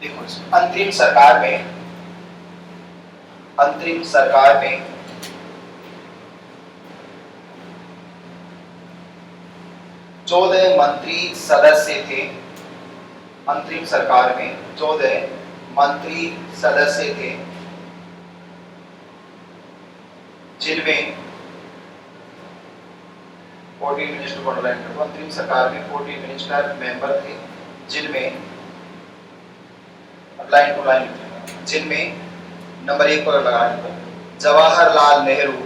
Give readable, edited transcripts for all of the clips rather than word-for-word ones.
देखो अंतरिम सरकार में 14 मंत्री सदस्य थे। अंतरिम सरकार में 14 मंत्री सदस्य थे, जिनमें 14 मिनिस्टर को अंडरलाइन करो। अंतरिम सरकार में 14 मिनिस्टर मेंबर थे, जिनमें लाइन टू लाइन, जिनमें नंबर 1 पर लगाने जवाहरलाल नेहरू,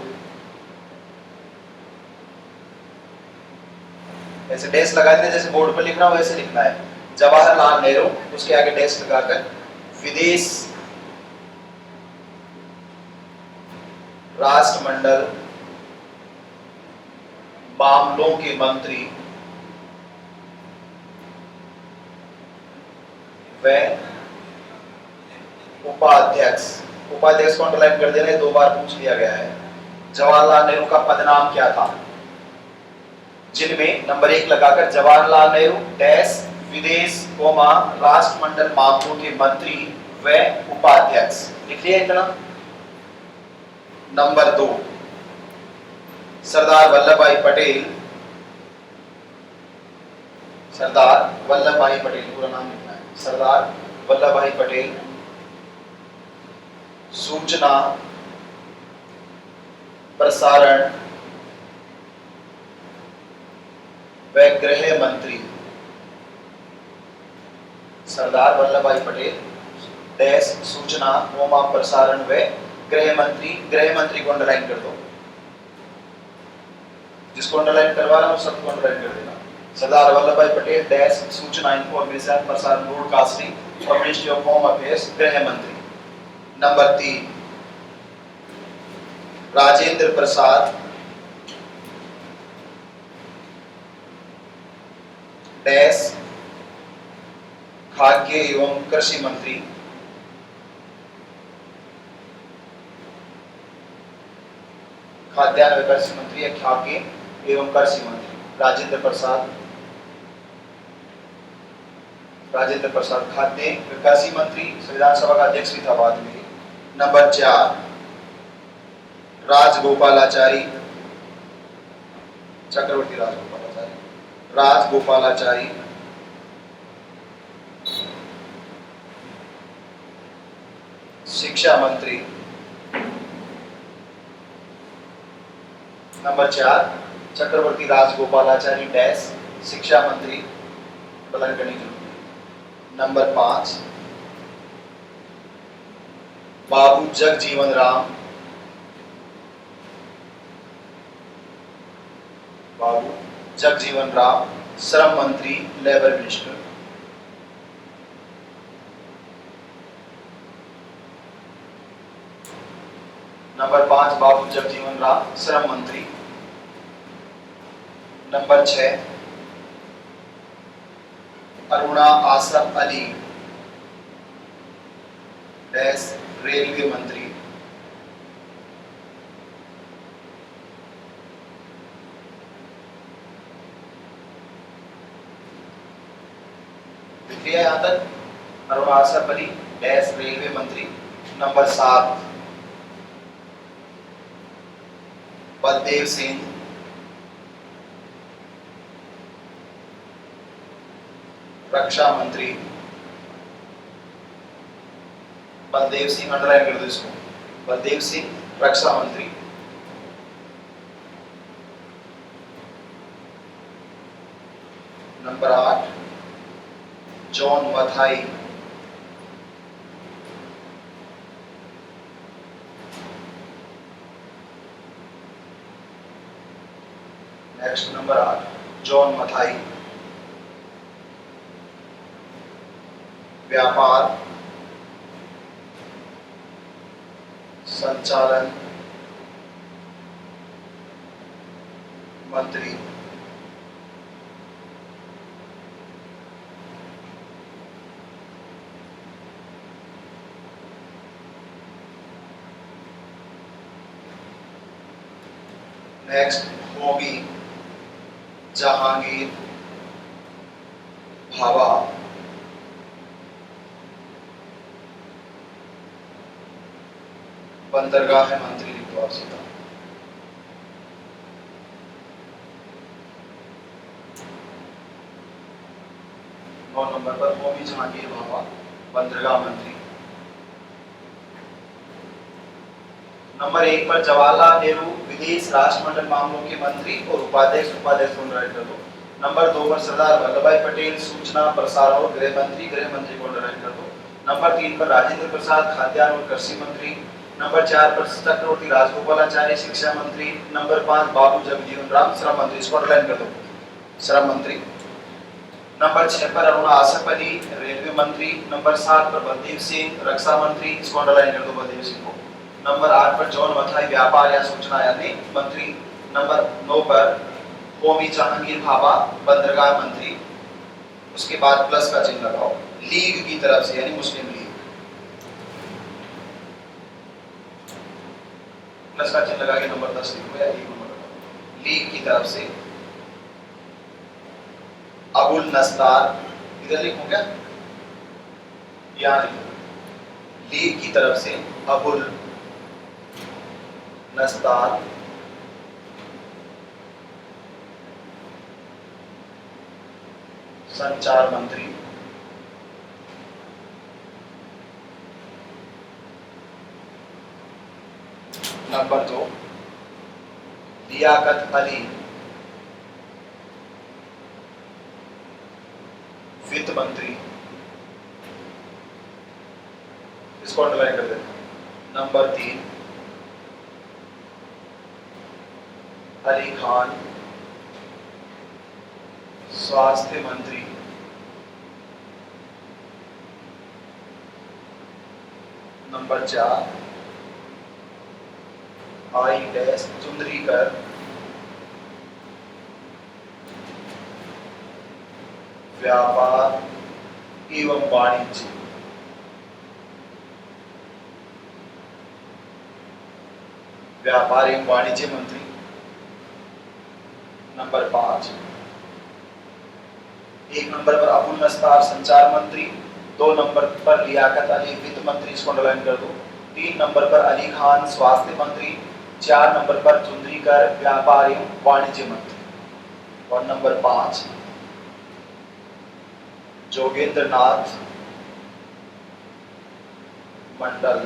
ऐसे डैश लगा देना, जैसे बोर्ड पर लिखना हो वैसे लिखना है, जवाहरलाल नेहरू, उसके आगे डैश लगाकर विदेश राष्ट्रमंडल मामलों के मंत्री व उपाध्यक्ष को अंडरलाइन कर देना, 2 बार पूछ लिया गया है। जवाहरलाल नेहरू का पदनाम क्या था? जिनमें नंबर 1 लगाकर जवाहरलाल नेहरू डैश विदेश राष्ट्रमंडल मामलों के मंत्री व उपाध्यक्ष, लिख लिया इतना। नंबर 2 सरदार वल्लभभाई पटेल, पूरा नाम लिखना है, सरदार वल्लभभाई पटेल सूचना प्रसारण व गृह मंत्री। सरदार वल्लभभाई पटेल डैश सूचना प्रसारण व गृह मंत्री को अंडरलाइन कर दो। जिसको अंडरलाइन करवा रहा हूं सबको अंडरलाइन कर देना। सरदार वल्लभभाई पटेल डैश सूचना इंफॉर्मेशन प्रसारण ब्रॉडकास्टिंग और मिनिस्ट्री ऑफ होम अफेयर्स गृह मंत्री। नंबर 3 राजेंद्र प्रसाद डैश खाद्य एवं कृषि मंत्री। खाद्यान्न एवं कृषि मंत्री या खाद्य एवं कृषि मंत्री राजेंद्र प्रसाद खाद्य कृषि मंत्री, संविधान सभा का अध्यक्ष भी था बाद में। नंबर 4 राजगोपालाचारी, चक्रवर्ती राजगोपालाचारी शिक्षा मंत्री। नंबर 4 चक्रवर्ती राजगोपालाचारी डैश शिक्षा मंत्री, करने की जरूरत है। नंबर 5 बाबू जगजीवन राम, श्रम मंत्री, लेबर मिनिस्टर। नंबर 5 बाबू जगजीवन राम, श्रम मंत्री। Number 6 Aruna Asaf Ali dash railway मंत्री। लिखिए यहां तक अरुणा आसफ अली डैश रेलवे मंत्री। नंबर 7 बलदेव सिंह रक्षा मंत्री। बलदेव सिंह अंडरलाइन कर दो इसको, बलदेव सिंह रक्षा मंत्री। Number 8 John Mathai next number 8 John Mathai व्यापार संचालन मंत्री। नेक्स्ट होगी जहांगीर भाभा बंदरगाह मंत्री लिख दो आप सीधा। 9 नंबर पर होमी जहांगीर भाभा, बंदरगाह मंत्री। नंबर 1 पर जवाहरलाल नेहरू, विदेश राष्ट्रमंडल मामलों के मंत्री और उपाध्यक्ष को राइट कर दो। नंबर 2 पर सरदार वल्लभ भाई पटेल, सूचना प्रसारण और गृह मंत्री को राइट कर दो। नंबर 3 पर राजेंद्र प्रसाद, खाद्यान्न और कृषि मंत्री। नंबर 4 पर चक्रवर्ती राजगोपालाचारी, शिक्षा मंत्री। नंबर 5 बाबू जगजीवन राम, श्रम मंत्री, इसको अंडरलाइन कर दो, श्रम मंत्री। नंबर 6 पर अरुणा आसफ अली, रेलवे मंत्री। नंबर 7 पर बलदेव सिंह, रक्षा मंत्री, इसको अंडरलाइन कर दो, बलदेव सिंह को। नंबर 8 पर जॉन मथाई, व्यापार या सूचना यानी मंत्री। नंबर 9 पर होमी जहांगीर भाभा, बंदरगाह मंत्री। उसके बाद प्लस का चिन्ह लगाओ, लीग की तरफ से यानी मुस्लिम लीग, प्लस का चिन्ह लगा के नंबर 10 लिखो या 1 नंबर लगाओ। लीग की तरफ से अबुल नस्तार, इधर लिखो क्या, यहाँ लिखो। लीग की तरफ से अबुल नस्तार संचार मंत्री। नंबर 2 लियाकत अली, वित्त मंत्री, इसको अंडरलाइन कर देना। नंबर 3 अली खान, स्वास्थ्य मंत्री। नंबर 4 आई डैश चुंद्रीकर, व्यापार एवं वाणिज्य। व्यापार एवं वाणिज्य मंत्री। नंबर 5 1 नंबर पर अबुल नस्तार, संचार मंत्री। 2 नंबर पर लियाकत अली, वित्त मंत्री, इसको अंडरलाइन कर दो। 3 नंबर पर अली खान, स्वास्थ्य मंत्री। 4 नंबर पर चुंद्रीकर, व्यापार एवं वाणिज्य मंत्री। और नंबर 5 जोगेंद्र नाथ मंडल,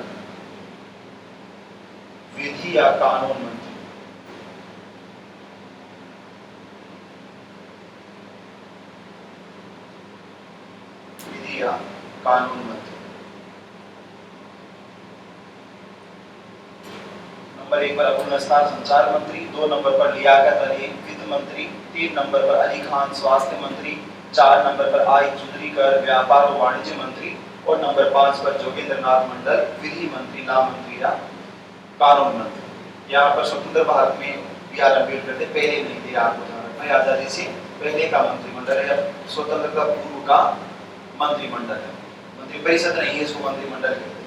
विधि या कानून मंत्री। विधि या कानून मंत्री। नंबर 1 पर अबुल नस्तार, संचार मंत्री। 2 नंबर पर लियाकत अली, वित्त मंत्री। 3 नंबर पर अली खान, स्वास्थ्य मंत्री। 4 नंबर पर आई चुंद्रीकर, व्यापार और वाणिज्य मंत्री। और नंबर 5 पर जोगेंद्र नाथ मंडल, विधि मंत्री, नाम मंत्री या कानून मंत्री। यहाँ पर स्वतंत्र भारत में B.R. अम्बेडकर थे, पहले नहीं थे, आपको ध्यान रखना, आजादी से पहले का मंत्रिमंडल है, स्वतंत्रता पूर्व का मंत्रिमंडल है। मंत्रिपरिषद नहीं है, इसको मंत्रिमंडल कहते हैं।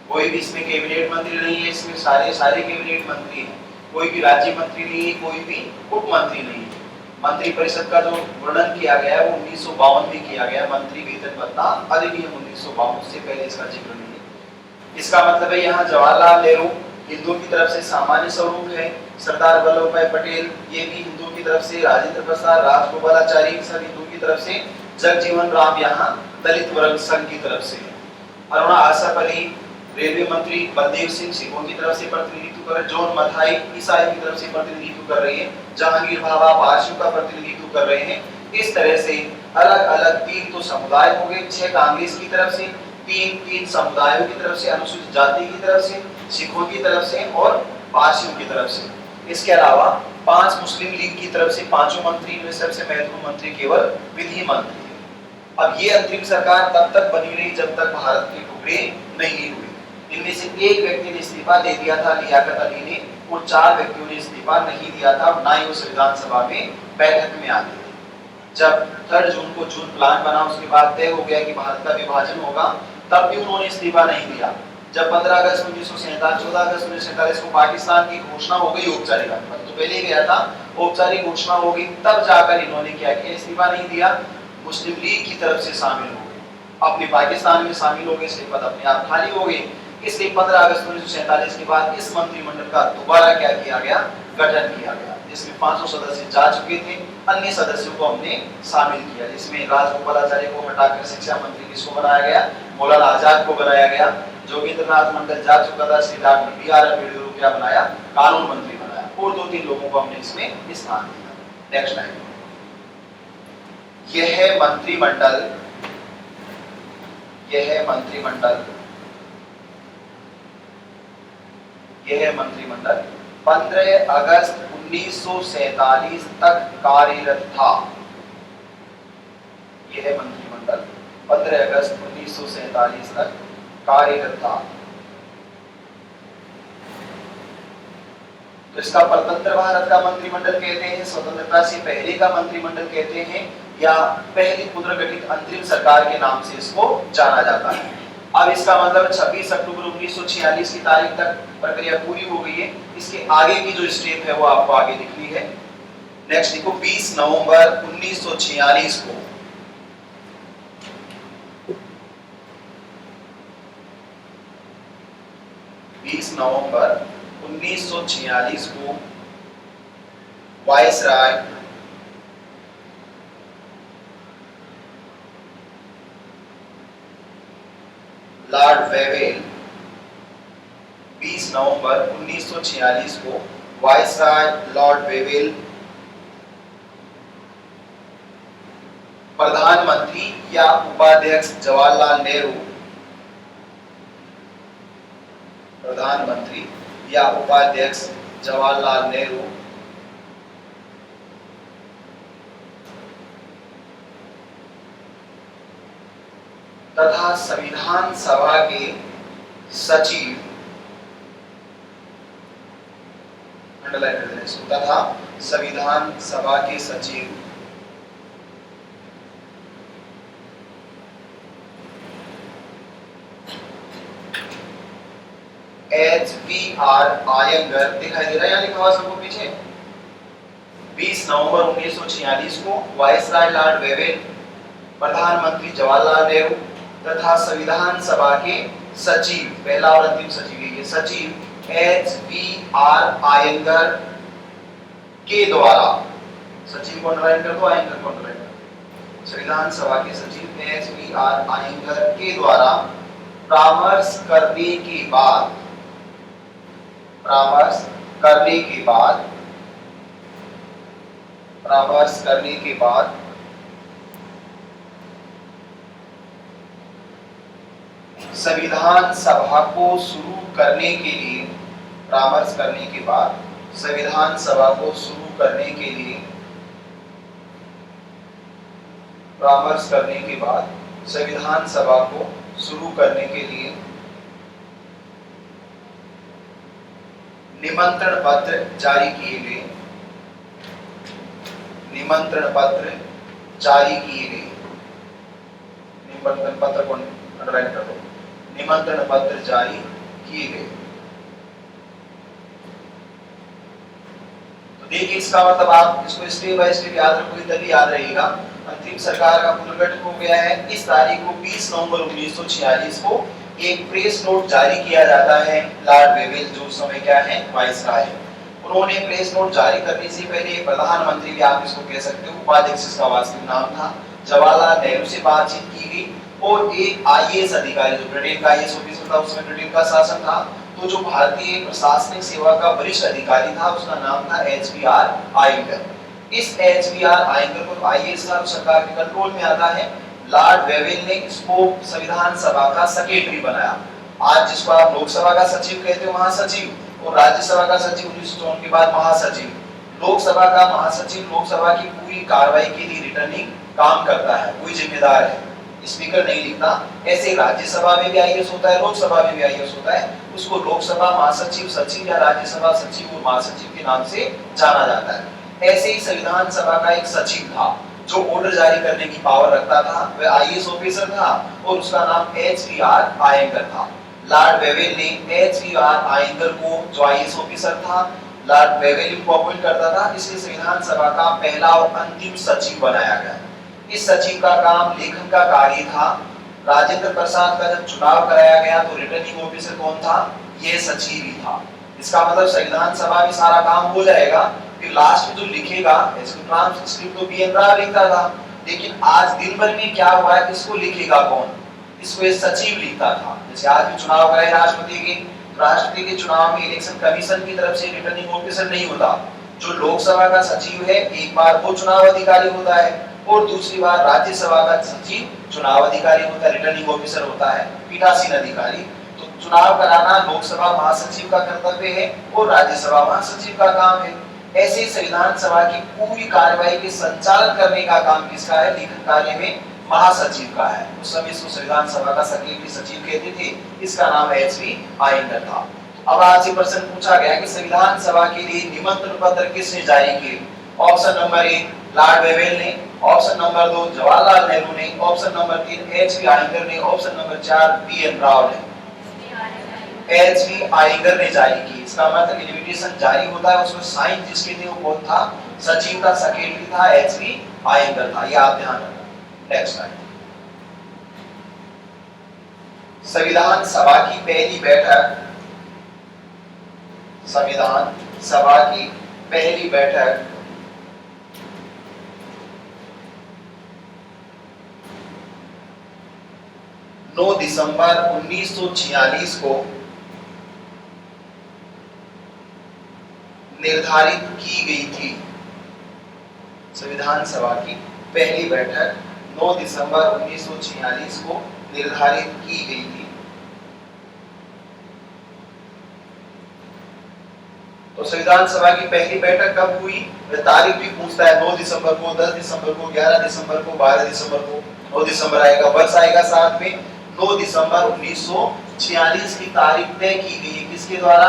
कोई भी इसमें कैबिनेट मंत्री नहीं है, इसमें सारे कैबिनेट मंत्री हैं। कोई भी राज्य मंत्री नहीं है, कोई भी उप मंत्री नहीं है। मंत्रिपरिषद का जो वर्णन किया गया है वो 1952 में किया गया, मंत्री वेतन भत्ता अधिनियम 1952, से पहले इसका जिक्र नहीं है। इसका मतलब है यहाँ जवाहरलाल नेहरू हिंदुओं की तरफ से सामान्य स्वरूप है, सरदार वल्लभ भाई पटेल ये भी हिंदुओं की तरफ से, राजेंद्र प्रसाद, राजगोपालाचारी सब हिंदुओं की तरफ से, जगजीवन राम यहाँ दलित वर्ग संघ की तरफ से, अरुणा आसफ अली रेलवे मंत्री, बलदेव सिंह सिखों की तरफ से प्रतिनिधित्व कर रहे, जॉन मथाई ईसाई की तरफ से प्रतिनिधित्व कर रही है, जहांगीर भाभा पारसियों का प्रतिनिधित्व कर रहे हैं। इस तरह से अलग अलग 3 तो समुदाय हो गए, 6 कांग्रेस की तरफ से, 3 समुदायों की तरफ से, अनुसूचित जाति की तरफ से, सिखों की तरफ से और पारसियों की तरफ से। इसके अलावा 5 मुस्लिम लीग की तरफ से 5 मंत्री में सबसे महत्वपूर्ण मंत्री केवल विधि मंत्री है। अब ये अंतरिम सरकार तब तक बनी रही जब तक भारत के टुकड़े नहीं हुए। इनमें से एक व्यक्ति ने इस्तीफा दे दिया था, लियाकत अली ने, और 4 व्यक्तियों ने इस्तीफा नहीं दिया था, ना ही वो संविधान सभा में बैठक में आते थे। जब 3 जून को जून प्लान बना, उसके बाद तय हो गया कि भारत का विभाजन होगा, तब भी उन्होंने इस्तीफा नहीं दिया। जब 15 अगस्त 1947, 14 अगस्त 1947 को पाकिस्तान की घोषणा हो गई औपचारिक, तो पहले गया था, औपचारिक घोषणा हो गई, तब जाकर इन्होंने क्या किया, इस्तीफा नहीं दिया, मुस्लिम लीग की तरफ से शामिल हो गए, अपने पाकिस्तान में शामिल हो गए, इसके बाद अपने आप खाली हो गए। इसलिए 15 अगस्त 1947 के बाद इस मंत्रिमंडल का दोबारा क्या किया गया, गठन किया गया, जिसमें 500 सदस्य जा चुके थे, अन्य सदस्यों को हमने शामिल किया, जिसमें राजगोपालाचार्य को हटाकर शिक्षा मंत्री किसको बनाया गया, मौलाना आजाद को बनाया गया। जोगेंद्रनाथ मंडल जा चुका था, श्री डॉक्टर बी.आर. अम्बेडकर को क्या बनाया, कानून मंत्री बनाया, और 2-3 लोगों को हमने इसमें स्थान दिया। नेक्स्ट लाइन, यह मंत्रिमंडल 15 अगस्त 1947 तक कार्यरत था। यह मंत्रिमंडल 15 अगस्त 1947 तक कार्यरत था। तो इसका स्वतंत्र भारत का मंत्रिमंडल कहते हैं, स्वतंत्रता से पहले का मंत्रिमंडल कहते हैं, या पहली पुनर्गठित अंतरिम सरकार के नाम से इसको जाना जाता है। अब इसका मतलब 26 अक्टूबर 1946 की तारीख तक प्रक्रिया पूरी हो गई है। इसके आगे की जो स्टेप है वो आपको आगे दिखनी है। नेक्स्ट देखो, 20 नवंबर 1946 को 20 नवंबर 1946 को वायसराय लॉर्ड वेवेल 20 नवंबर 1946 को वायसराय लॉर्ड वेवेल प्रधानमंत्री या उपाध्यक्ष जवाहरलाल नेहरू, प्रधानमंत्री या उपाध्यक्ष जवाहरलाल नेहरू तथा संविधान सभा के सचिव, अंडरलाइन कर दें इसको, तथा संविधान सभा के सचिव HBR आयंगर, दिखाई दे रहा है यहाँ लिखा हुआ सबको पीछे। 20 नवंबर 1946 को वायसराय लॉर्ड वेवेल प्रधानमंत्री जवाहरलाल नेहरू तथा संविधान सभा के सचिव, पहला और अंतिम सचिव ये सचिव HBR आयंगर के द्वारा, सचिव को अंडरलाइन कर दो, आयंगर को अंडरलाइन कर दो, संविधान सभा के सचिव HBR आयंगर के द्वारा परामर्श करने के बाद, परामर्श करने के बाद संविधान सभा को शुरू करने के लिए, परामर्श करने के बाद संविधान सभा को शुरू करने के लिए, परामर्श करने के बाद संविधान सभा को शुरू करने के लिए निमंत्रण पत्र जारी किए गए, निमंत्रण पत्र जारी किए गए, निमंत्रण पत्र को अंडरलाइन कर दो, निमंत्रण पत्र जारी किए गए। तो देखिए इसका मतलब आप इसको स्टेप बाय स्टेप याद रखोगे तभी याद रहेगा। अंतिम सरकार का पुनर्गठन हो गया है। इस तारीख को 20 नवंबर 1946 को एक प्रेस नोट जारी किया जाता है। लॉर्ड वेवेल जो उस समय क्या है, वायसराय, उन्होंने प्रेस नोट जारी करने से पहले प्रधानमंत्री भी आप इसको कह सकते हो, उपाध्यक्ष इसका वास्तविक नाम था, जवाहरलाल नेहरू से बातचीत की गई और एक आईएएस अधिकारी जो ब्रिटेन का आईएएस ऑफिसर था, उसमें ब्रिटेन का शासन था, तो जो भारतीय प्रशासनिक सेवा का वरिष्ठ अधिकारी था उसका नाम था HBR आयंगर। इस HBR आयंगर को आईएएस का सरकार के कंट्रोल में आता है। लॉर्ड वेवेल ने इसको संविधान सभा का सेक्रेटरी बनाया। आज जिसको आप लोकसभा का सचिव कहते हो, महासचिव, और राज्यसभा का सचिव 1954 के बाद महासचिव। लोकसभा का महासचिव लोकसभा की पूरी कार्रवाई के लिए रिटर्निंग काम करता है, कोई जिम्मेदार है, स्पीकर नहीं लिखता। ऐसे राज्यसभा में भी आईएएस होता है, लोकसभा में भी आईएएस होता है, उसको लोकसभा महासचिव, सचिव या राज्यसभा सचिव और महासचिव के नाम से जाना जाता है। ऐसे ही संविधान सभा का एक सचिव था जो ऑर्डर जारी करने की पावर रखता था, वह आईएएस ऑफिसर था और उसका नाम HBR आयंगर था। लॉर्ड वेवेल ने HBR आयंगर को, जो आईएएस ऑफिसर था, लॉर्ड वेवेल को अपॉइंट करता था, इसलिए संविधान सभा का पहला और अंतिम सचिव बनाया गया। इस सचिव का काम लेखन का कार्य था, राजेंद्र प्रसाद का जब चुनाव कराया गया तो रिटर्निंग ऑफिसर कौन था? ये सचिव ही था। इसका मतलब संविधान सभा में सारा काम हो जाएगा, फिर लास्ट में जो लिखेगा इसको ट्रांसक्रिप्ट तो बीएन राव लिखता था, लेकिन आज दिन भर में क्या हुआ है, इसको लिखेगा कौन? इसको ये सचिव लिखता था। जैसे आज भी चुनाव कराए राष्ट्रपति के, राष्ट्रपति के चुनाव में इलेक्शन कमीशन की तरफ से रिटर्निंग ऑफिसर नहीं होता, जो लोकसभा का सचिव है एक बार वो चुनाव अधिकारी होता है और दूसरी बार राज्यसभा का सचिव चुनाव अधिकारी होता है, रिटर्निंग ऑफिसर होता है, पीठासीन अधिकारी। तो चुनाव कराना लोकसभा महासचिव का कर्तव्य है और राज्यसभा महासचिव का काम है। ऐसे संविधान सभा की पूरी कार्यवाही के संचालन करने का काम किसका है? लिखन कार्य में महासचिव का है। उस समय इसको संविधान सभा का सेक्रेटरी सचिव कहते थे, इसका नाम एचवी आयंगर था। अब आज से प्रश्न पूछा गया कि संविधान सभा के लिए निमंत्रण पत्र किसने जारी किए? ऑप्शन नंबर 1 लॉर्ड वेवेल ने, ऑप्शन नंबर 2 जवाहरलाल नेहरू ने, ऑप्शन नंबर 3 एचवी आयंगर ने, ऑप्शन नंबर 4 बीएन राव ने। एचवी आयंगर ने जारी की। इसका मतलब इन्विटेशन जारी होता है, उसमें साइन जिसके थे वो कौन था? सचिव का सेक्रेटरी था, एचवी आयंगर था। ये आप ध्यान रखना। Next slide. संविधान सभा की पहली बैठक, संविधान सभा की पहली बैठक 9 दिसंबर 1946 को निर्धारित की गई थी। संविधान सभा की पहली बैठक 9 दिसंबर 1946 को निर्धारित की गई थी। तो संविधान सभा की पहली बैठक कब हुई? तारीख भी पूछता है, 9 दिसंबर को, 10 दिसंबर को, 11 दिसंबर को, 12 दिसंबर को। 9 दिसंबर आएगा, वर्ष आएगा साथ में। 9 दिसंबर 1946 की तारीख तय की गई। किसके द्वारा?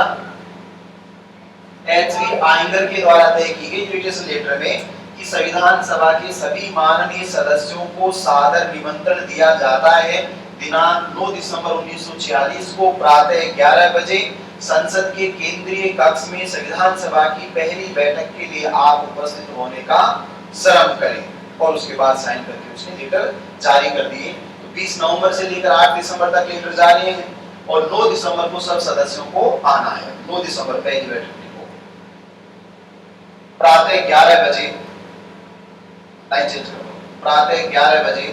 एचवी आयंगर के द्वारा तय की गई इन्विटेशन लेटर में कि संविधान सभा के सभी माननीय सदस्यों को सादर निमंत्रण दिया जाता है। दिनांक 9 दिसंबर 1946 को प्रातः 11 बजे संसद के केंद्रीय कक्ष में संविधान सभा की पहली बैठक के लिए आप उपस्थित होने का श्रम करें। और उसके बाद साइन करके उसने लेटर जारी कर दिए। तो 20 नवंबर से लेकर 8 दिसंबर तक लेटर जारी है और 9 दिसंबर को सब सदस्यों को आना है। 9 दिसंबर पहली बैठक को प्रातः 11 बजे, टाइम चेंज करो, प्रातः 11 बजे,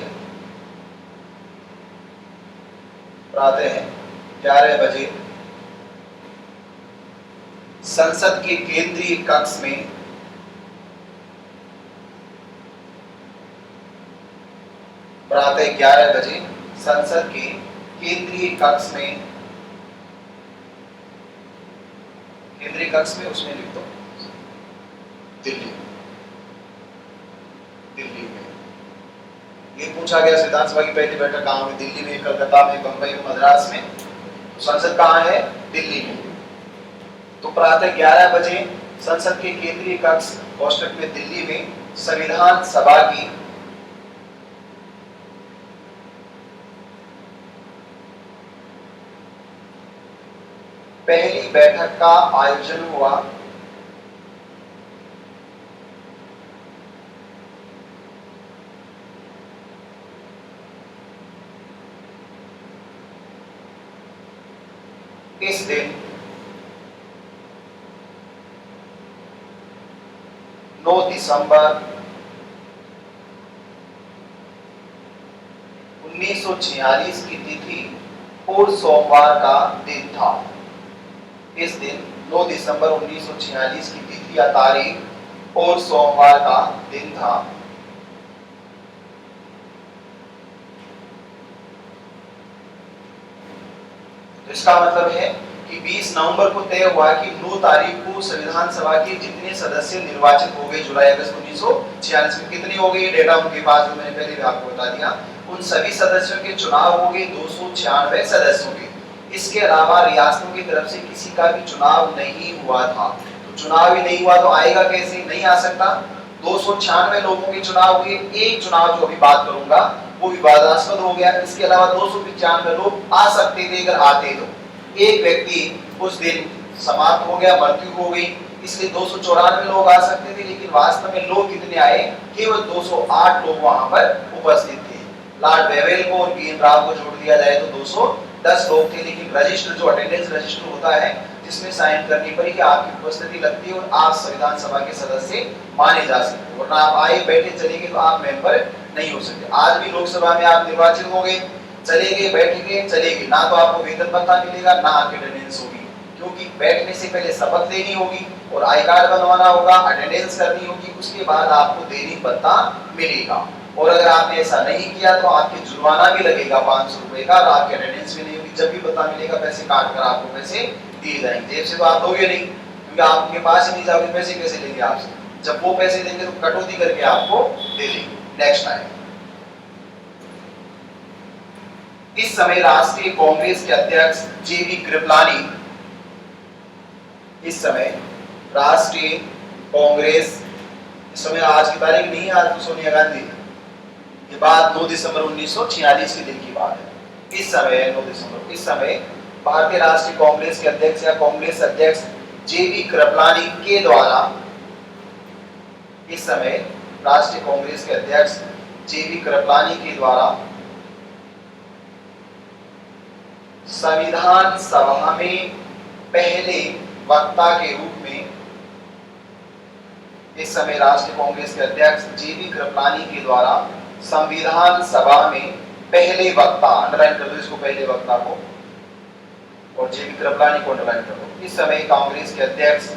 प्रातः 11 बजे संसद के केंद्रीय कक्ष में प्रातः 11 बजे संसद के केंद्रीय कक्ष में, केंद्रीय कक्ष में उसमें लिख दो दिल्ली, दिल्ली में। ये पूछा गया संविधान सभा की पहली बैठक कहाँ हुई? दिल्ली में, कलकत्ता में, बंबई में, मद्रास में। संसद कहाँ है? दिल्ली में। तो प्रातः 11 बजे संसद के केंद्रीय कक्ष कोष्टक में दिल्ली में संविधान सभा की पहली बैठक का आयोजन हुआ। इस दिन 9 दिसंबर 1946 की तिथि और सोमवार का दिन था। इस दिन 9 दिसंबर 1946 की तिथि या तारीख और सोमवार का दिन था। इसका मतलब है कि 20 नवंबर को तय हुआ कि 9 तारीख को संविधान सभा के जितने सदस्य निर्वाचित हो गए जुलाई अगस्त 1946 में, कितने हो गए डेटा उनके पास, जो मैंने पहले भी आपको बता दिया, उन सभी सदस्यों के चुनाव हो गए 296 सदस्यों के। इसके अलावा रियासतों की तरफ से किसी का भी चुनाव नहीं हुआ था। तो चुनाव ही नहीं हुआ तो आएगा कैसे? नहीं आ सकता। 296 लोगों के चुनाव हुए। एक चुनाव जो अभी बात करूंगा वो विवादास्पद हो गया। इसके अलावा 295 लोग आ सकते थे अगर आते तो। एक व्यक्ति उस दिन समाप्त हो गया, मृत्यु हो गई, इसलिए 294 लोग आ सकते थे, लेकिन वास्तव में लोग कितने आए? केवल 208 लोग वहां पर उपस्थित थे। लॉर्ड वेवेल को और बीएन राव को जोड़ दिया जाए तो 210 लोग थे, लेकिन रजिस्टर जो अटेंडेंस रजिस्टर होता है जिसमें साइन करने पर ही आपकी उपस्थिति लगती है और आप संविधान सभा के सदस्य माने जा सकते हैं, वरना आप आए बैठे चले गए तो आप मेंबर नहीं हो सकते। आज भी लोकसभा में आप निर्वाचित हो गए, चले गए, बैठेंगे, चले गए, ना तो आपको वेतन भत्ता मिलेगा ना आपकी अटेंडेंस होगी, क्योंकि बैठने से पहले शपथ लेनी होगी और आई कार्ड बनवाना होगा, अटेंडेंस करनी होगी, उसके बाद आपको दैनिक भत्ता मिलेगा। और अगर आपने ऐसा नहीं किया तो आपके जुर्माना भी लगेगा 500 रुपए का और आपकी अटेंडेंस भी नहीं होगी। जब भी भत्ता मिलेगा पैसे काट कर आपको पैसे दिए जाएंगे, जेब से तो आप दोगे नहीं, क्योंकि आपके पास ही नहीं जाओगे, पैसे कैसे लेंगे आपसे? जब वो पैसे देंगे तो कटौती करके आपको दे देंगे। नेक्स्ट टाइम इस समय राष्ट्रीय कांग्रेस के अध्यक्ष जेबी कृपलानी, इस समय राष्ट्रीय कांग्रेस, इस समय आज की तारीख नहीं है, आज तो सोनिया गांधी, ये बात 9 दिसंबर 1946 के दिन की बात है। इस समय 9 दिसंबर, इस समय भारतीय राष्ट्रीय कांग्रेस के अध्यक्ष या कांग्रेस अध्यक्ष जेबी कृपलानी के द्वारा, इस समय राष्ट्रीय कांग्रेस के अध्यक्ष जेबी कृपलानी के द्वारा संविधान सभा में पहले वक्ता के रूप में, इस समय राष्ट्रीय कांग्रेस के अध्यक्ष जेबी कृपलानी के द्वारा संविधान सभा में पहले वक्ता, अंडरलाइन कर दो इसको, पहले वक्ता को, और जेबी कृपलानी को अंडरलाइन कर दो। इस समय कांग्रेस के अध्यक्ष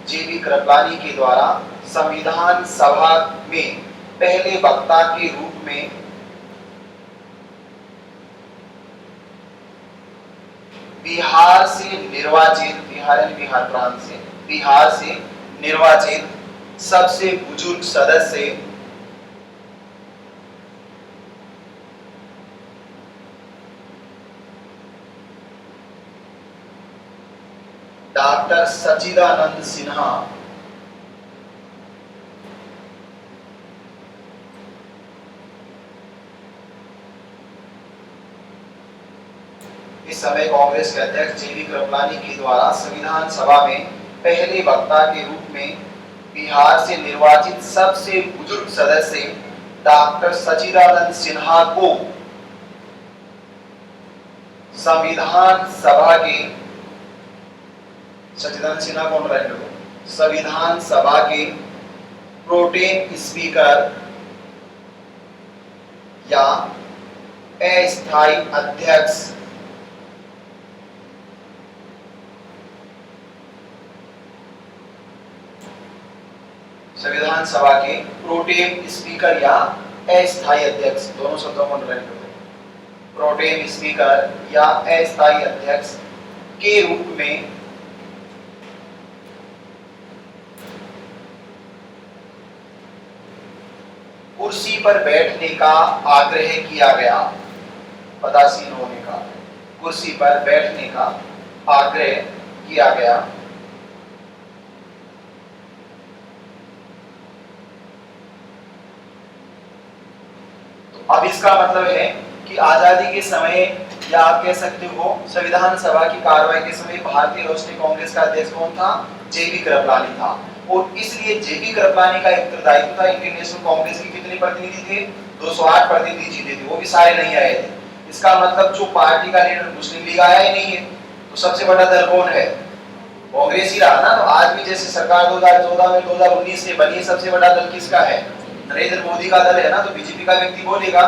जेबी कृपलानी के द्वारा संविधान सभा में पहले वक्ता के रूप में बिहार से निर्वाचित, बिहार यानी बिहार प्रांत से, बिहार से निर्वाचित सबसे बुजुर्ग सदस्य डॉक्टर सच्चिदानंद सिन्हा, इस समय कांग्रेस के अध्यक्ष जेबी कृपलानी के द्वारा संविधान सभा में पहले वक्ता के रूप में बिहार से निर्वाचित सबसे बुजुर्ग सदस्य डॉक्टर सच्चिदानंद सिन्हा को संविधान सभा के, सच्चिदानंद सिन्हा को संविधान सभा के प्रोटेम स्पीकर या अस्थायी अध्यक्ष, संविधान सभा के प्रोटेम स्पीकर या अस्थायी अध्यक्ष, दोनों शब्दों को अंडरलाइन कर दो, प्रोटेम स्पीकर या अस्थायी अध्यक्ष के रूप में कुर्सी पर बैठने का आग्रह किया गया, पदासीन होने का, कुर्सी पर बैठने का आग्रह किया गया। अब इसका मतलब है कि आजादी के समय, या आप कह सकते हो संविधान सभा की कार्रवाई के समय भारतीय राष्ट्रीय कांग्रेस का अध्यक्ष कौन था? जेबी कृपलानी था, और इसलिए जेबी कृपलानी का उत्तरदायित्व था। इंडियन नेशनल कांग्रेस के कितने प्रतिनिधि थे? 208 प्रतिनिधि जीते थे, वो भी सारे नहीं आए थे। इसका मतलब जो पार्टी का लीडर मुस्लिम लीग आया ही नहीं है, तो सबसे बड़ा दल कौन है? कांग्रेस ही रहा ना। तो आज भी जैसे सरकार 2014 में 2019 से बनी, सबसे बड़ा दल किसका है? नरेंद्र मोदी का दल है ना। तो बीजेपी का व्यक्ति बोलेगा,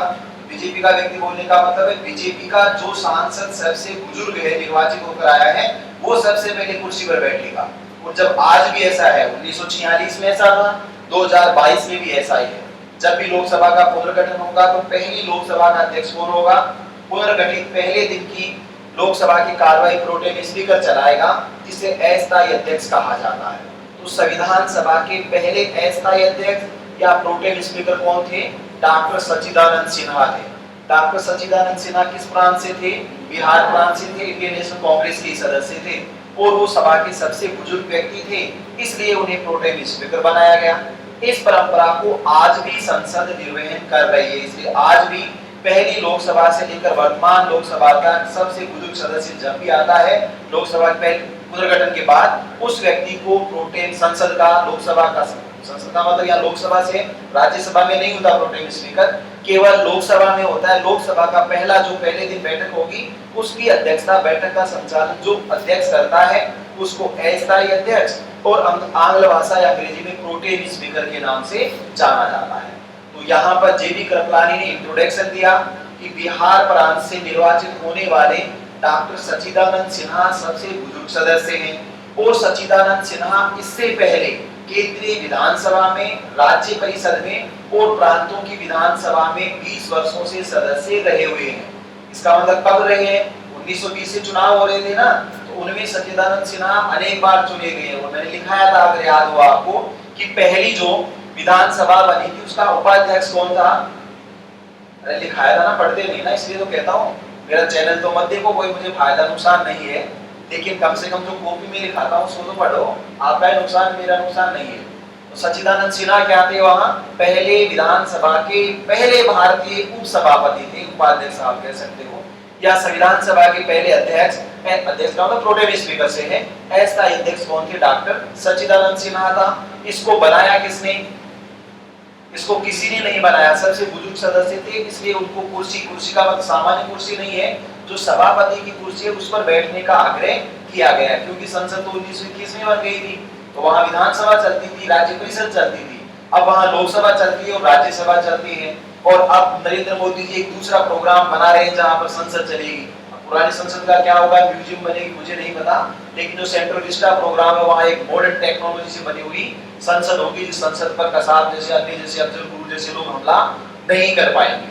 बीजेपी का व्यक्ति बोलने का मतलब है बीजेपी का जो सांसद सबसे बुजुर्ग है, निर्वाचित होकर आया है, वो सबसे पहले कुर्सी पर बैठेगा। और जब आज भी ऐसा है, 1946 में ऐसा था, 2022 में भी ऐसा ही है। जब भी लोकसभा का पुनर्गठन होगा तो पहली लोकसभा का अध्यक्ष कौन होगा? पुनर्गठित पहले दिन की लोकसभा की कार्रवाई प्रोटेम स्पीकर चलाएगा, जिसे अस्थायी अध्यक्ष कहा जाता है। तो संविधान सभा के पहले अस्थायी अध्यक्ष या प्रोटेम स्पीकर कौन थे? डॉक्टर सच्चिदानंद सिन्हा थे। डॉक्टर सच्चिदानंद सिन्हा किस प्रांत से थे? बिहार प्रांत से थे। इंडियन नेशनल कांग्रेस के सदस्य थे और वो सभा के सबसे बुजुर्ग व्यक्ति थे, इसलिए उन्हें प्रोटेम स्पीकर बनाया गया। इस परंपरा को आज भी संसद निर्वहन कर रही है। इसलिए आज भी पहली लोकसभा से लेकर वर्तमान लोकसभा तक सबसे बुजुर्ग सदस्य जब भी आता है लोकसभा के पुनर्गठन के बाद, उस व्यक्ति को प्रोटेम संसद का, लोकसभा का, संसद का मतलब या लोकसभा से राज्यसभा में नहीं होता प्रोटेम स्पीकर, केवल लोकसभा में होता है। लोकसभा का पहले दिन बैठक होगी, उसकी अध्यक्षता, बैठक का संचालन जो अध्यक्ष करता है उसको अस्थायी अध्यक्ष और आंग्ल भाषा या अंग्रेजी में प्रोटेम स्पीकर के नाम से जाना जाता है। तो यहाँ पर जेबी कृपलानी ने इंट्रोडक्शन दिया कि बिहार प्रांत से निर्वाचित होने वाले डॉक्टर सच्चिदानंद सिन्हा सबसे बुजुर्ग सदस्य हैं और सच्चिदानंद सिन्हा इससे पहले केंद्रीय विधानसभा में, राज्य परिषद में और प्रांतों की विधानसभा में 20 वर्षों से सदस्य रहे हुए हैं। इसका मतलब कब रहे हैं? 1920 से चुनाव हो रहे थे ना, तो उनमें सच्चिदानंद सिन्हा अनेक बार चुने गए हैं। और मैंने लिखाया था, अगर याद हो आपको, कि पहली जो विधानसभा बनी थी उसका उपाध्यक्ष कौन था? अरे लिखाया था ना, पढ़ते नहीं ना, इसलिए तो कहता हूँ। मेरा चैनल तो मत देखो, कोई मुझे फायदा नुकसान नहीं है, लेकिन कम से कम जो कॉपी में लिखाता हूँ उसको तो पढ़ो। आपका नुकसान, मेरा नुकसान नहीं है। तो सच्चिदानंद सिन्हा क्या थे? वहां पहले विधानसभा के पहले भारतीय उपसभापति थे, उपाध्यक्ष आप कह सकते हो, या संविधान सभा के पहले अध्यक्ष। अध्यक्ष का मतलब प्रोटेम स्पीकर से है। अस्थायी अध्यक्ष कौन थे? डॉक्टर सच्चिदानंद सिन्हा था। इसको बनाया किसने? इसको किसी ने नहीं बनाया, सबसे बुजुर्ग सदस्य थे, इसलिए उनको कुर्सी का मतलब सामान्य कुर्सी नहीं है, जो सभापति की कुर्सी है उस पर बैठने का आग्रह किया गया, क्योंकि संसद तो 1921 में बन गई थी, तो वहां विधानसभा चलती थी, राज्य परिषद चलती थी। अब वहां लोकसभा चलती है और राज्यसभा चलती है। और अब नरेंद्र मोदी जी एक दूसरा प्रोग्राम बना रहे हैं जहां पर संसद चलेगी। पुरानी संसद का क्या होगा, म्यूजियम बनेगी, मुझे नहीं पता, लेकिन जो सेंट्रल विस्टा प्रोग्राम है वहां एक मॉडर्न टेक्नोलॉजी से बनी हुई संसद होगी, जिस संसद पर कसाब जैसे, अन्य जैसे, अफजल गुरु जैसे लोग हमला नहीं कर पाएंगे।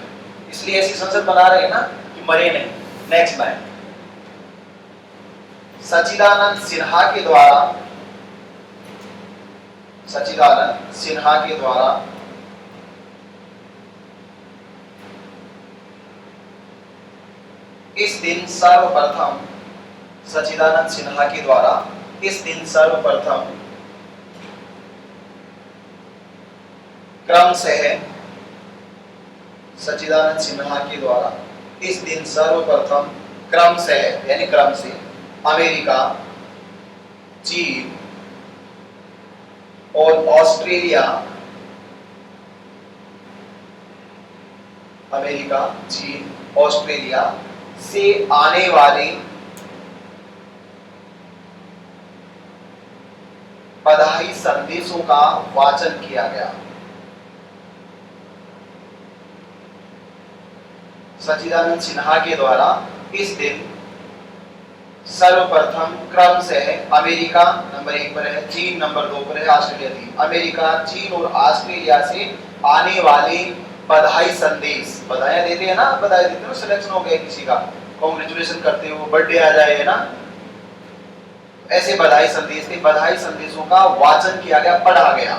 इसलिए ऐसी संसद बना रहे हैं ना कि मरे नहीं। नेक्स्ट लाइन, सच्चिदानंद सिन्हा के द्वारा इस दिन सर्वप्रथम सच्चिदानंद सिन्हा के द्वारा इस दिन सर्वप्रथम क्रम से सच्चिदानंद सिन्हा के द्वारा इस दिन सर्वप्रथम क्रम से यानी क्रम से अमेरिका, चीन और ऑस्ट्रेलिया, अमेरिका, चीन, ऑस्ट्रेलिया से आने वाले बधाई संदेशों का वाचन किया गया। सच्चिदानंद सिन्हा के द्वारा इस दिन सर्वप्रथम क्रम से है अमेरिका नंबर 1 पर है, चीन नंबर 2 पर है, ऑस्ट्रेलिया 3। अमेरिका, चीन और ऑस्ट्रेलिया से आने वाले बधाई संदेश, बधाई देते हैं ना, बधाई देते हो, सिलेक्शन हो गया किसी का, कांग्रेचुलेशन करते हो, बर्थडे आ जाए है ना, ऐसे बधाई संदेश थे। बधाई संदेशों का वाचन किया गया, पढ़ा गया।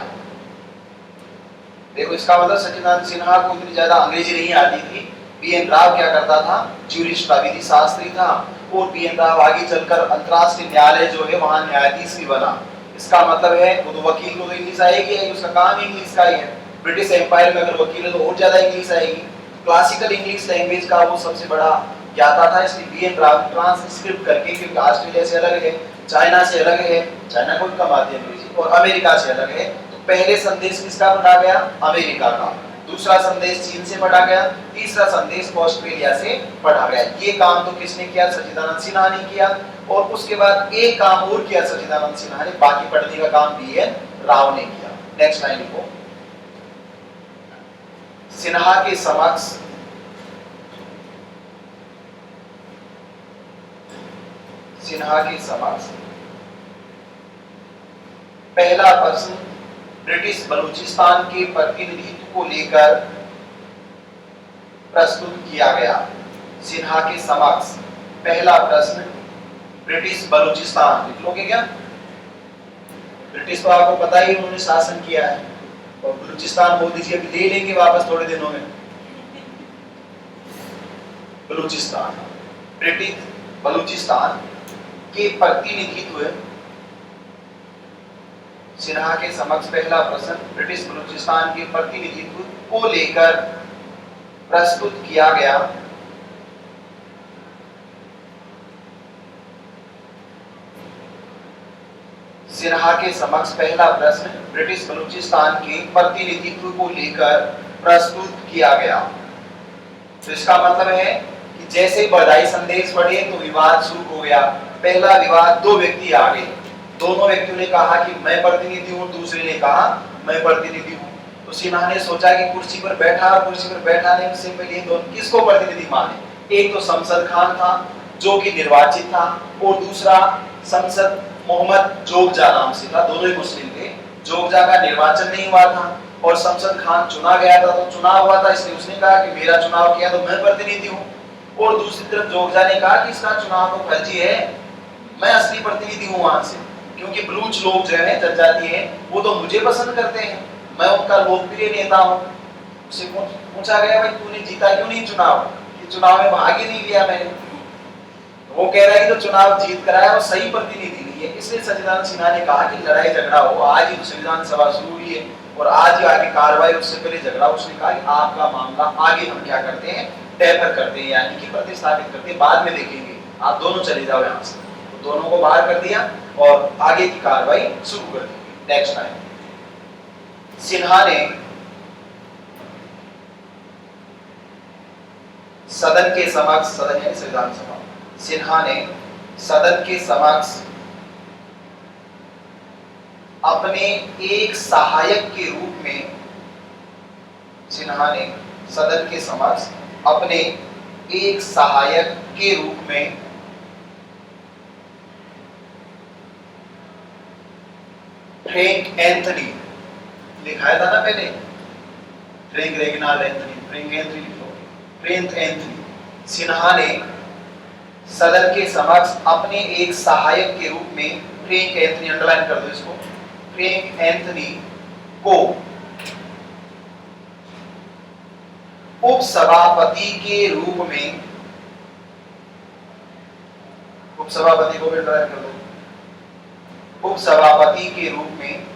देखो इसका मतलब सच्चिदानंद सिन्हा को इतनी ज्यादा अंग्रेजी नहीं आती थी। बीएन राव क्या करता था? ज्यूरिस्ट था, विधि शास्त्री था, और बीएन राव आगे चलकर अंतरराष्ट्रीय न्यायालय जो है वहां न्यायाधीश भी बना। इसका मतलब है वो तो वकील को तो इंग्लिश आएगी, उसका काम इंग्लिश का ही है। ब्रिटिश एम्पायर में अगर वकील है तो और ज्यादा इंग्लिश आएगी। क्लासिकल इंग्लिश लैंग्वेज का वो सबसे बड़ा ज्ञाता था, इसलिए बीएन राव ट्रांसक्रिप्ट करके, क्योंकि ऑस्ट्रेलिया से अलग है, चाइना से अलग है, चाइना को भी कम आती है अंग्रेजी, और अमेरिका से अलग है, तो पहले संदेश किसका पढ़ा गया? अमेरिका का। दूसरा संदेश चीन से पढ़ा गया, तीसरा संदेश ऑस्ट्रेलिया से पढ़ा गया। ये काम तो किसने किया? सच्चिदानंद सिन्हा ने किया। और उसके बाद एक काम और किया सच्चिदानंद सिन्हा ने, बाकी पढ़ने का काम बीएन राव ने किया। नेक्स्ट लाइन लिखो, सिन्हा के समक्ष पहला प्रश्न ब्रिटिश बलूचिस्तान के प्रतिनिधित्व को लेकर प्रस्तुत किया गया। सिन्हा के समक्ष पहला प्रश्न ब्रिटिश बलूचिस्तान, लिख लोगे क्या? ब्रिटिश तो आपको पता ही, उन्होंने शासन किया है, और बलूचिस्तान बोल दीजिए, अभी ले लेंगे वापस थोड़े दिनों में। बलूचिस्तान, ब्रिटिश बलूचिस्तान के प्रतिनिधित्व, सिन्हा के समक्ष पहला प्रश्न ब्रिटिश बलूचिस्तान के प्रतिनिधित्व को लेकर प्रस्तुत किया गया। सिन्हा के समक्ष पहला प्रश्न ब्रिटिश बलूचिस्तान के प्रतिनिधित्व को लेकर प्रस्तुत किया गया। तो इसका मतलब है कि जैसे ही बधाई संदेश पढ़े तो विवाद शुरू हो गया। पहला विवाद, दो व्यक्ति आ गए, दोनों व्यक्तियों ने कहा कि मैं प्रतिनिधि हूँ, दूसरे ने कहा मैं प्रतिनिधि हूँ। तो सिन्हा ने सोचा कि कुर्सी पर बैठाने से पहले दोनों किसको प्रतिनिधि माने। एक तो शमशद खान था जो कि निर्वाचित था, और दूसरा शमशद मोहम्मद जोगजा नाम से था, दोनों ही मुस्लिम थे। जोगजा का निर्वाचन नहीं हुआ था और शमशद खान चुना गया था, तो चुनाव हुआ था, इसलिए उसने कहा कि मेरा चुनाव किया तो मैं प्रतिनिधि हूँ। और दूसरी तरफ जोगजा ने कहा कि इसका चुनाव तो फर्जी है, मैं असली प्रतिनिधि हूँ वहां से, क्योंकि बलूच लोग जो है जनजाति है वो तो मुझे पसंद करते हैं, मैं उनका लोकप्रिय नेता हूँ। उससे पूछा गया भाई तूने जीता क्यों नहीं चुनाव, कि चुनाव में भाग ही नहीं लिया मैंने। वो कह रहा है कि जो चुनाव जीत कर आया वो सही प्रतिनिधि नहीं है। इसलिए सच्चिदानंद सिन्हा ने कहा कि लड़ाई झगड़ा हो, आज ही तो संविधान सभा शुरू हुई है और आज ही आगे कार्रवाई, उससे पहले झगड़ा। उसने कहा कि आपका मामला आगे हम क्या करते हैं, टेपर करते हैं, यानी कि प्रतिस्थापित करते हैं, बाद में देखेंगे, आप दोनों चले जाओ यहाँ से। तो दोनों को बाहर कर दिया और आगे की कार्रवाई शुरू कर दी। नेक्स्ट टाइम सिन्हा ने सदन के समक्ष, सदन यानी संविधान सभा, सिन्हा ने सदन के समक्ष अपने एक सहायक के रूप में, सिन्हा ने सदन के समक्ष अपने एक सहायक के रूप में फ्रैंक एंथनी, लिखाया था ना पहले, फ्रैंक रेगनाल्ड एंथनी, फ्रैंक एंथनी लिखो, फ्रैंक एंथनी। सिन्हा ने सदन के समक्ष अपने एक सहायक के रूप में फ्रैंक एंथनी, अंडरलाइन कर दो इसको, फ्रैंक एंथनी को उपसभापति के रूप में, उपसभापति को भी अंडरलाइन कर दो, उपसभापति के रूप में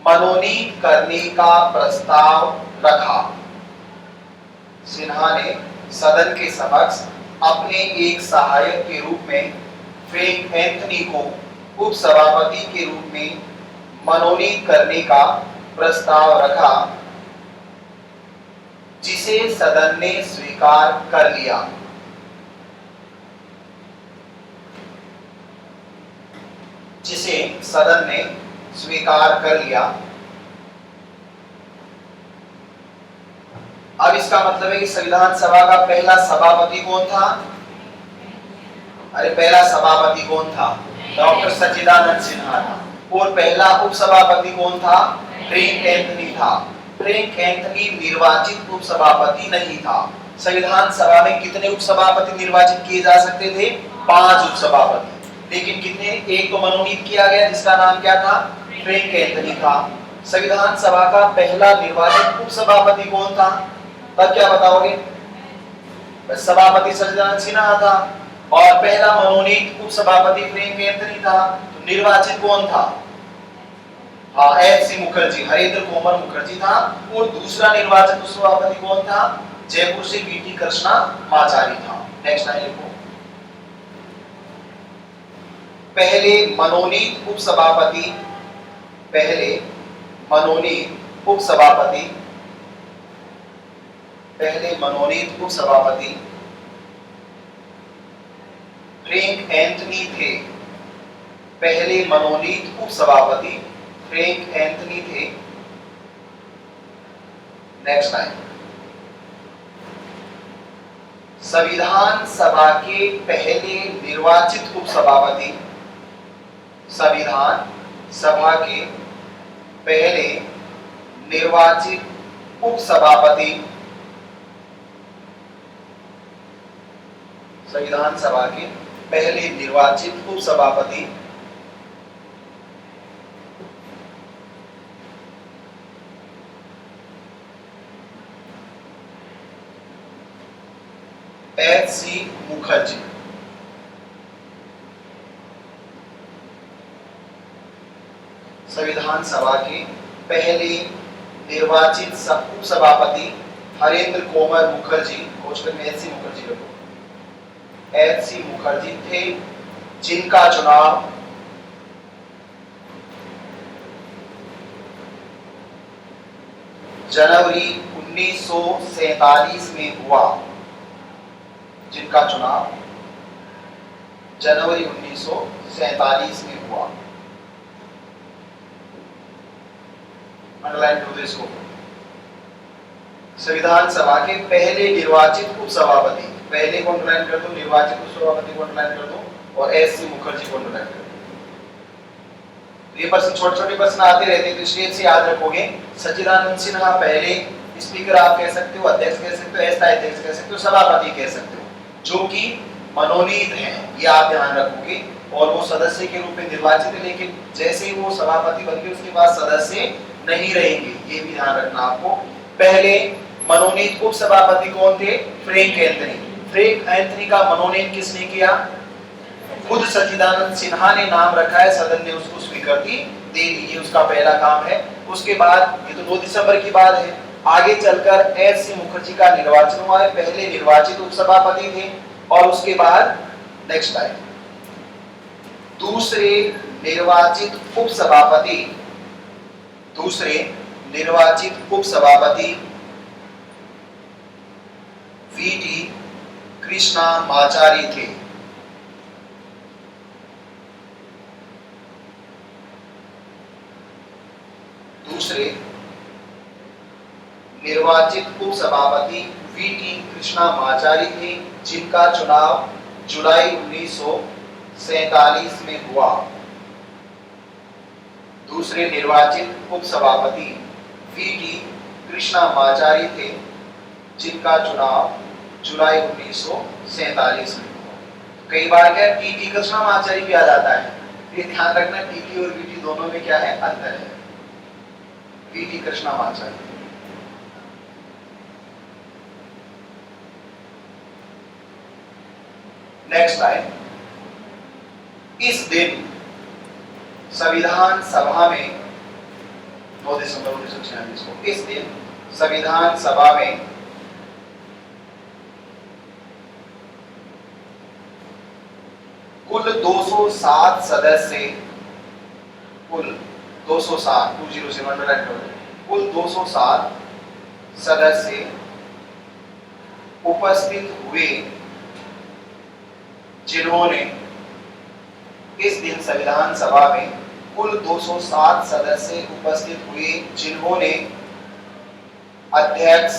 मनोनीत करने का प्रस्ताव रखा। सिन्हा ने सदन के समक्ष अपने एक सहायक के रूप में फ्रैंक एंथनी को उपसभापति के रूप में मनोनीत करने का प्रस्ताव रखा, जिसे सदन ने स्वीकार कर लिया। जिसे सदन ने स्वीकार कर लिया। अब इसका मतलब है कि संविधान सभा का पहला सभापति कौन था? अरे पहला सभापति कौन था? डॉक्टर सच्चिदानंद सिन्हा था। और पहला उपसभापति कौन था? फ्रैंक एंथनी था। फ्रैंक एंथनी निर्वाचित उपसभापति नहीं था। संविधान सभा में कितने उपसभापति निर्वाचित किए जा सकते थे? 5 उपसभापति। लेकिन कितने? एक तो मनोनीत किया गया जिसका नाम क्या था? फ्रैंक एंथनी था। संविधान सभा का पहला निर्वाचित उपसभापति कौन था? तब क्या बताओगे? सभापति सच्चिदानंद सिन्हा था और पहला मनोनीत उपसभापति फ्रैंक एंथनी था। तो निर्वाचित कौन था? हाँ, एच.सी. मुखर्जी, हरेंद्र कोमल मुखर्जी था। और दूसरा निर्वाचित उपसभापति कौन था? जयपुर से वी.टी. कृष्णा माचारी था। नेक्स्ट लाइन लिखो। पहले मनोनीत उपसभापति, पहले मनोनीत उपसभापति, पहले मनोनीत उपसभापति फ्रैंक एंथनी थे। पहले मनोनीत उपसभापति फ्रैंक एंथनी थे। Next line. संविधान सभा के पहले निर्वाचित उपसभापति, संविधान सभा के पहले निर्वाचित उपसभापति, संविधान सभा के पहले निर्वाचित उपसभापति एच.सी. मुखर्जी। संविधान सभा के पहले निर्वाचित उपसभापति हरेंद्र कोमल मुखर्जी, क्वेश्चन में एच.सी. मुखर्जी रखो, एच.सी. मुखर्जी थे, जिनका चुनाव जनवरी 1947 में हुआ, जिनका चुनाव जनवरी 1947 में हुआ। अंडरलाइन कर दो इसको। संविधान सभा के पहले निर्वाचित उपसभापति, पहले को अंडरलाइन कर दो, निर्वाचित उपसभापति को अंडरलाइन कर दो और एस सी मुखर्जी को अंडरलाइन कर दो। ये प्रश्न छोटे छोटे प्रश्न आते रहते हैं तो स्टेज से याद रखोगे। सच्चिदानंद सिन्हा पहले स्पीकर आप कह सकते हो, अध्यक्ष कह सकते हो, अस्थायी अध्यक्ष कह सकते हो, सभापति कह सकते हो, जो कि मनोनीत हैं, ये आप ध्यान रखोगे। और वो सदस्य के रूप में निर्वाचित है, लेकिन जैसे ही वो सभापति बन गए उसके बाद सदस्य नहीं रहेंगे, ये भी ध्यान रखना आपको। पहले मनोनीत उप सभापति कौन थे? Frank Anthony. फ्रैंक एंथनी का मनोनयन किसने किया? खुद सच्चिदानंद सिन्हा ने नाम रखा है, सदन ने उसको स्वीकृति दे दी, ये उसका पहला काम है। उसके बाद ये तो 2 दिसंबर की बात है, आगे चलकर एस सी मुखर्जी का निर्वाचन हुआ है, पहले निर्वाचित उपसभापति थे और उसके बाद नेक्स्ट टाइम दूसरे निर्वाचित उपसभापति, दूसरे निर्वाचित उपसभापति वीटी कृष्णामाचारी थे। दूसरे निर्वाचित उपसभापति वीटी कृष्णामाचारी थे, जिनका चुनाव जुलाई 1947 में हुआ। दूसरे निर्वाचित उपसभापति वीटी कृष्णामाचारी थे, जिनका चुनाव जुलाई 1947 में हुआ। कई बार क्या टीटी कृष्णामाचारी भी आ जाता है, ये ध्यान रखना, टीटी और वीटी दोनों में क्या है? अंतर है। वीटी कृष्णामाचारी। नेक्स्ट लाइन, इस दिन संविधान सभा में 9 दिसंबर 1946 को, इस दिन संविधान सभा में कुल 207 सदस्य, कुल 207 कुल 207 सदस्य उपस्थित हुए, जिन्होंने इस दिन संविधान सभा में कुल 207 सदस्य उपस्थित हुए, जिन्होंने अध्यक्ष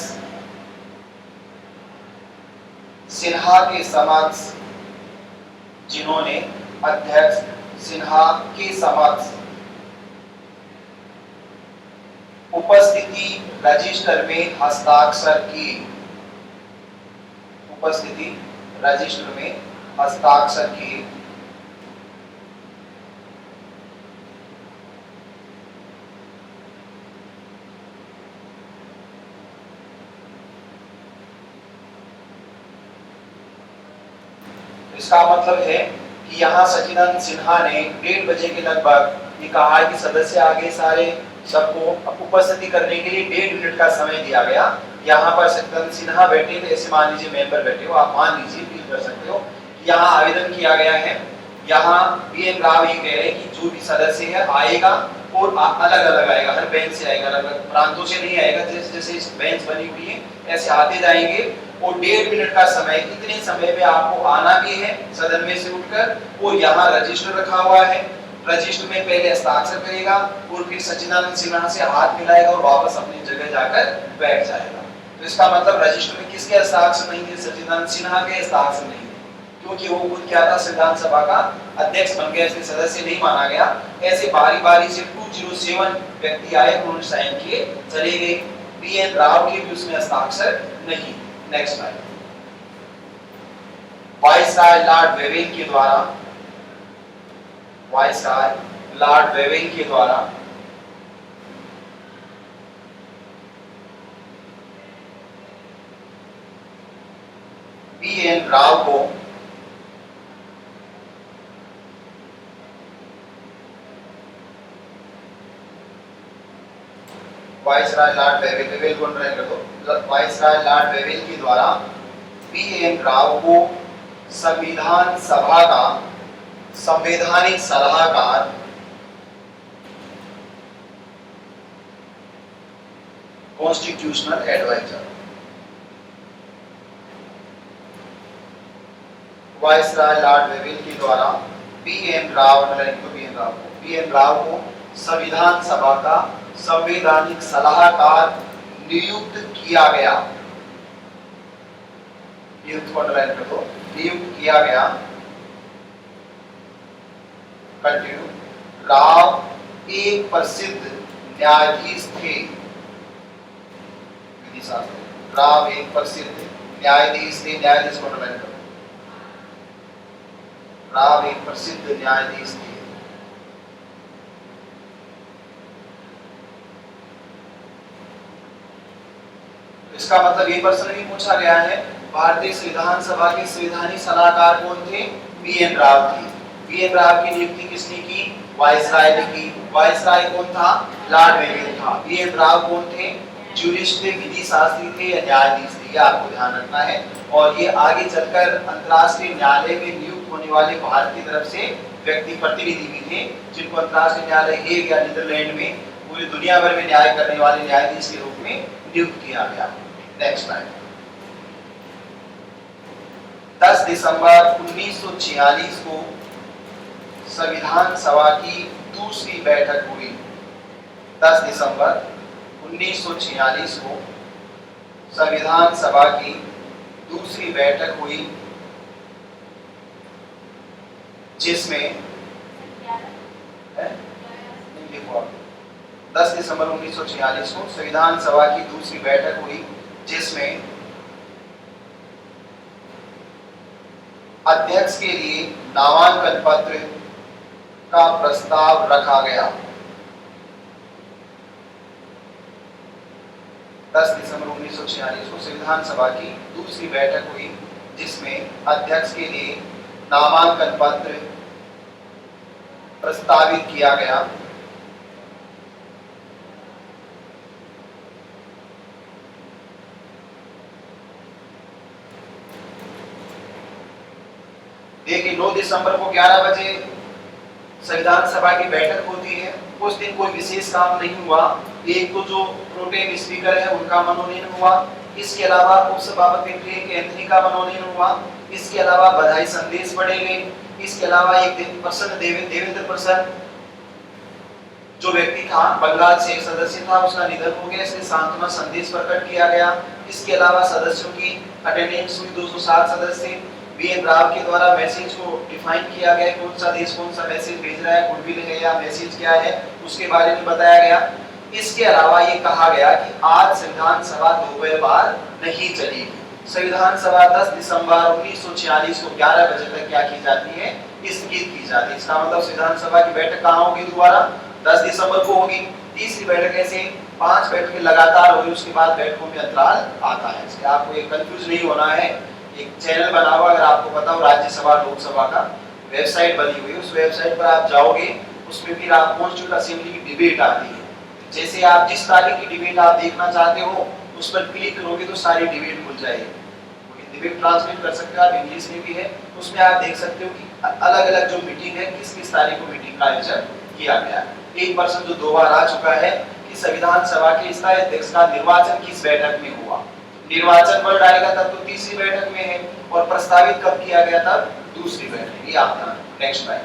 सिन्हा के समक्ष, जिन्होंने अध्यक्ष सिन्हा के समक्ष उपस्थिति रजिस्टर में हस्ताक्षर किए, उपस्थिति रजिस्टर में हस्ताक्षर किए। इसका मतलब है कि यहाँ सच्चिदानंद सिन्हा ने 1:30 बजे के लगभग ये कहा है कि सदस्य आगे सारे सबको उपस्थिति करने के लिए 1.5 मिनट का समय दिया गया। यहाँ पर सच्चिदानंद सिन्हा बैठे थे, ऐसे मान लीजिए मेंबर बैठे हो, आप मान लीजिए, फील कर सकते हो कि यहाँ आवेदन किया गया है। यहाँ बीएन राव ये कह रहे हैं कि जो भी सदस्य है आएगा और अलग अलग आएगा, हर बेंच से आएगा, अलग अलग प्रांतों से नहीं आएगा, जैसे जैसे इस बेंच बनी हुई है ऐसे आते जाएंगे। और 1.5 मिनट का समय, इतने समय में आपको आना भी है सदन में से उठकर, और यहाँ रजिस्टर रखा हुआ है, रजिस्टर में पहले हस्ताक्षर करेगा और फिर सच्चिदानंद सिन्हा से हाथ मिलाएगा और वापस अपनी जगह जाकर बैठ जाएगा। तो इसका मतलब रजिस्टर में किसके हस्ताक्षर नहीं थे? सच्चिदानंद सिन्हा के हस्ताक्षर नहीं थे, क्योंकि वो खुद क्या था? संविधान सभा का अध्यक्ष बन गया, इसलिए सदस्य नहीं माना गया। ऐसे बारी बारी से 207 व्यक्ति आए, उन्होंने साइन किए, चले गए। बीएन राव के भी उसमें हस्ताक्षर नहीं। Next line, viceroy Lord Wavell के द्वारा, वाइसराय लॉर्ड वेवेल के द्वारा बीएन राव को वाइसराय लॉर्ड वेवेल को ड्राइव कर दो, वाइसराय लॉर्ड वेवेल के द्वारा बीएन राव को संविधान सभा का संवैधानिक सलाहकार, constitutional adviser. Viceroy Lord Wavell के द्वारा पीएन राव को संविधान सभा का संवैधानिक सलाहकार नियुक्त किया गया। नियुक्त किया गया। कंटिन्यू। राव एक प्रसिद्ध न्यायाधीश थे। विधि शास्त्र। राव एक प्रसिद्ध न्यायाधीश थे। न्यायाधीश को अंडरलाइन करो। राव एक प्रसिद्ध न्यायाधीश थे। इसका मतलब ये प्रश्न भी पूछा गया है, भारतीय संविधान सभा के संवैधानिक सलाहकार कौन थे? पीएन राव थे। पीएन राव की नियुक्ति किसने की? वायसराय ने की। वायसराय कौन था? लॉर्ड वेवेल था। पीएन राव कौन थे? ज्यूरिस्ट थे, विधि शास्त्री थे या न्यायाधीश थे, ये आपको ध्यान रखना है। और ये आगे चलकर अंतर्राष्ट्रीय न्यायालय में नियुक्त होने वाले भारत की तरफ से व्यक्ति प्रतिनिधि भी थे, जिनको अंतर्राष्ट्रीय न्यायालय हेग या नीदरलैंड में पूरी दुनिया भर में न्याय करने वाले न्यायाधीश के रूप में नियुक्त किया गया। Next line. 10 दिसंबर 1946 को संविधान सभा की दूसरी बैठक हुई। 10 दिसंबर 1946 को संविधान सभा की दूसरी बैठक हुई, जिसमें 10 दिसंबर 1946 को संविधान सभा की दूसरी बैठक हुई, जिसमें अध्यक्ष के लिए नामांकन पत्र का प्रस्ताव रखा गया। 10 दिसंबर 1946 को संविधान सभा की दूसरी बैठक हुई, जिसमें अध्यक्ष के लिए नामांकन पत्र प्रस्तावित किया गया। देखिए 9 दिसंबर को 11 बजे संविधान सभा की बैठक होती है। उस दिन कोई विशेष काम नहीं हुआ। एक तो जो प्रोटेम स्पीकर है उनका मनोनयन हुआ, इसके अलावा उपसभापति एंथनी का मनोनयन हुआ, इसके अलावा बधाई संदेश पढ़े गए, इसके अलावा एक दिन प्रसन्न देवेंद्र प्रसन्न जो व्यक्ति था बंगाल से एक सदस्य था, उसका निधन हो गया, इसलिए सांत्वना संदेश प्रकट किया गया। इसके अलावा सदस्यों की अटेंडेंस हुई 207 सदस्य। पीएन राव के द्वारा मैसेज को डिफाइन किया गया, कौन सा देश कौन सा मैसेज भेज रहा है, गुडविल है या मैसेज क्या है, उसके बारे में बताया गया। इसके अलावा ये कहा गया कि आज संविधान सभा दोपहर बाद नहीं चलेगी। संविधान सभा 10 दिसंबर 1946 को 11 बजे तक क्या की जाती है? स्थगित की जाती है। इसका मतलब संविधान सभा की बैठक कहाँ होगी? दोबारा 10 दिसंबर को होगी। तीसरी बैठक ऐसे 5 बैठकें लगातार होगी, उसके बाद बैठकों में अंतराल आता है। इसलिए आपको ये कंफ्यूज नहीं होना है। एक चैनल बना हुआ, अगर आपको पता हो, राज्यसभा लोकसभा का वेबसाइट बनी हुई है, उस वेबसाइट पर आप जाओगे, उसमें फिर आप कॉन्स्टिट्यूएंट असेंबली की डिबेट आती है। जैसे आप जिस तारीख की डिबेट आप देखना चाहते हो उस पर क्लिक करोगे तो सारी डिबेट खुल जाएगी। डिबेट ट्रांसलेट कर सकते हो आप, इंग्लिश में भी है, उसमें आप देख सकते हो कि अलग अलग जो मीटिंग है किस किस तारीख को मीटिंग का आयोजन किया गया है। एक प्रश्न जो 2 बार आ चुका है कि संविधान सभा के स्थायी अध्यक्ष का निर्वाचन किस बैठक में हुआ। निर्वाचन वर्ड आएगा तब तो तीसरी बैठक में है, और प्रस्तावित कब किया गया? तब दूसरी बैठक। ये आप ध्यान। Next line.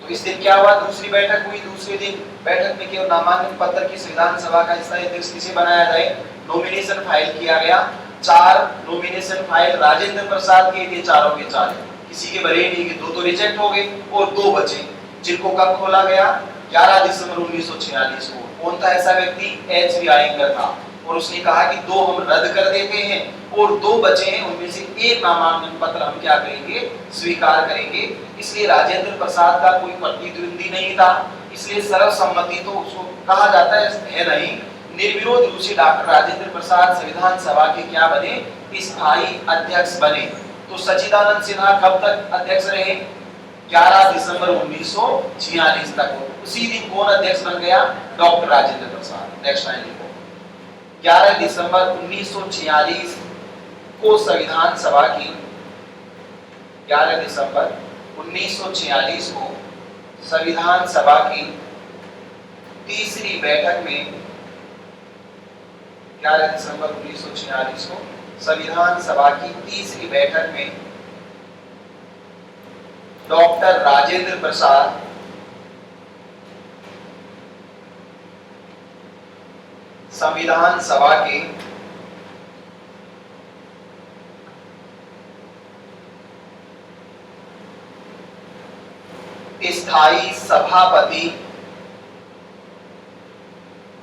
तो इस दिन क्या हुआ? दूसरी बैठक हुई। दूसरे दिन बैठक में केवल नामांकन पत्र की संविधान सभा का स्थायी अध्यक्ष किसे बनाया जाए, नॉमिनेशन फाइल किया गया। 4 नॉमिनेशन फाइल राजेंद्र प्रसाद के थे, चारों के चार, किसी के भरे नहीं, 2 तो रिजेक्ट हो गए और 2 बचे, जिनको कब खोला गया? 11 दिसंबर 1946 को। कौन था ऐसा व्यक्ति? एच.वी. आयंगर था, और उसने कहा कि 2 हम रद्द कर देते हैं और 2 बचे हैं, उनमें से एक नामांकन पत्र हम क्या करेंगे? स्वीकार करेंगे। इसलिए राजेंद्र प्रसाद का कोई प्रतिद्वंदी नहीं था, इसलिए सर्वसम्मति तो उसको कहा जाता है नहीं। निर्विरोध रूप से डॉक्टर राजेंद्र प्रसाद संविधान सभा के क्या बने? स्थायी अध्यक्ष बने। तो सच्चिदानंद सिन्हा कब तक अध्यक्ष रहे? 11 दिसंबर 1946 तक। उसी दिन कौन अध्यक्ष बन गया? Doctor Rajendra Prasad. Next line लिखो। 11 दिसंबर 1946 को संविधान सभा की 11 दिसंबर 1946 को संविधान सभा की तीसरी बैठक में 11 दिसंबर 1946 को संविधान सभा की तीसरी बैठक में डॉक्टर राजेंद्र प्रसाद संविधान सभा के स्थायी सभापति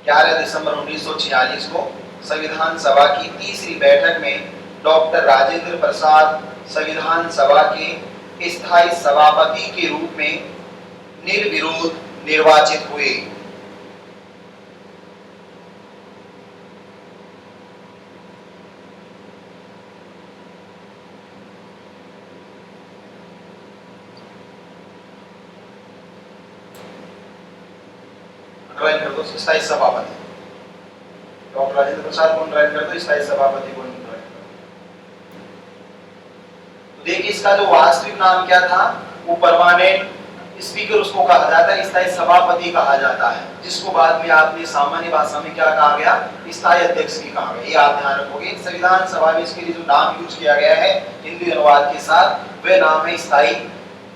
11 दिसंबर 1946 को संविधान सभा की तीसरी बैठक में डॉक्टर राजेंद्र प्रसाद संविधान सभा के स्थायी सभापति के रूप में निर्विरोध निर्वाचित हुए। स्थायी सभापति डॉक्टर राजेंद्र प्रसाद को ड्राइव कर दो, स्थायी सभापति को ड्राइव कर दो। देखिए इसका जो वास्तविक नाम क्या था, वो परमानेंट स्पीकर उसको कहा जाता है, स्थायी सभापति कहा जाता है, जिसको बाद में आपने सामान्य भाषा में क्या कहा गया, स्थायी अध्यक्ष भी कहा गया। ये आप ध्यान रखोगे। संविधान सभा में इसके लिए जो नाम यूज किया गया है हिंदी अनुवाद के साथ, वह नाम है स्थायी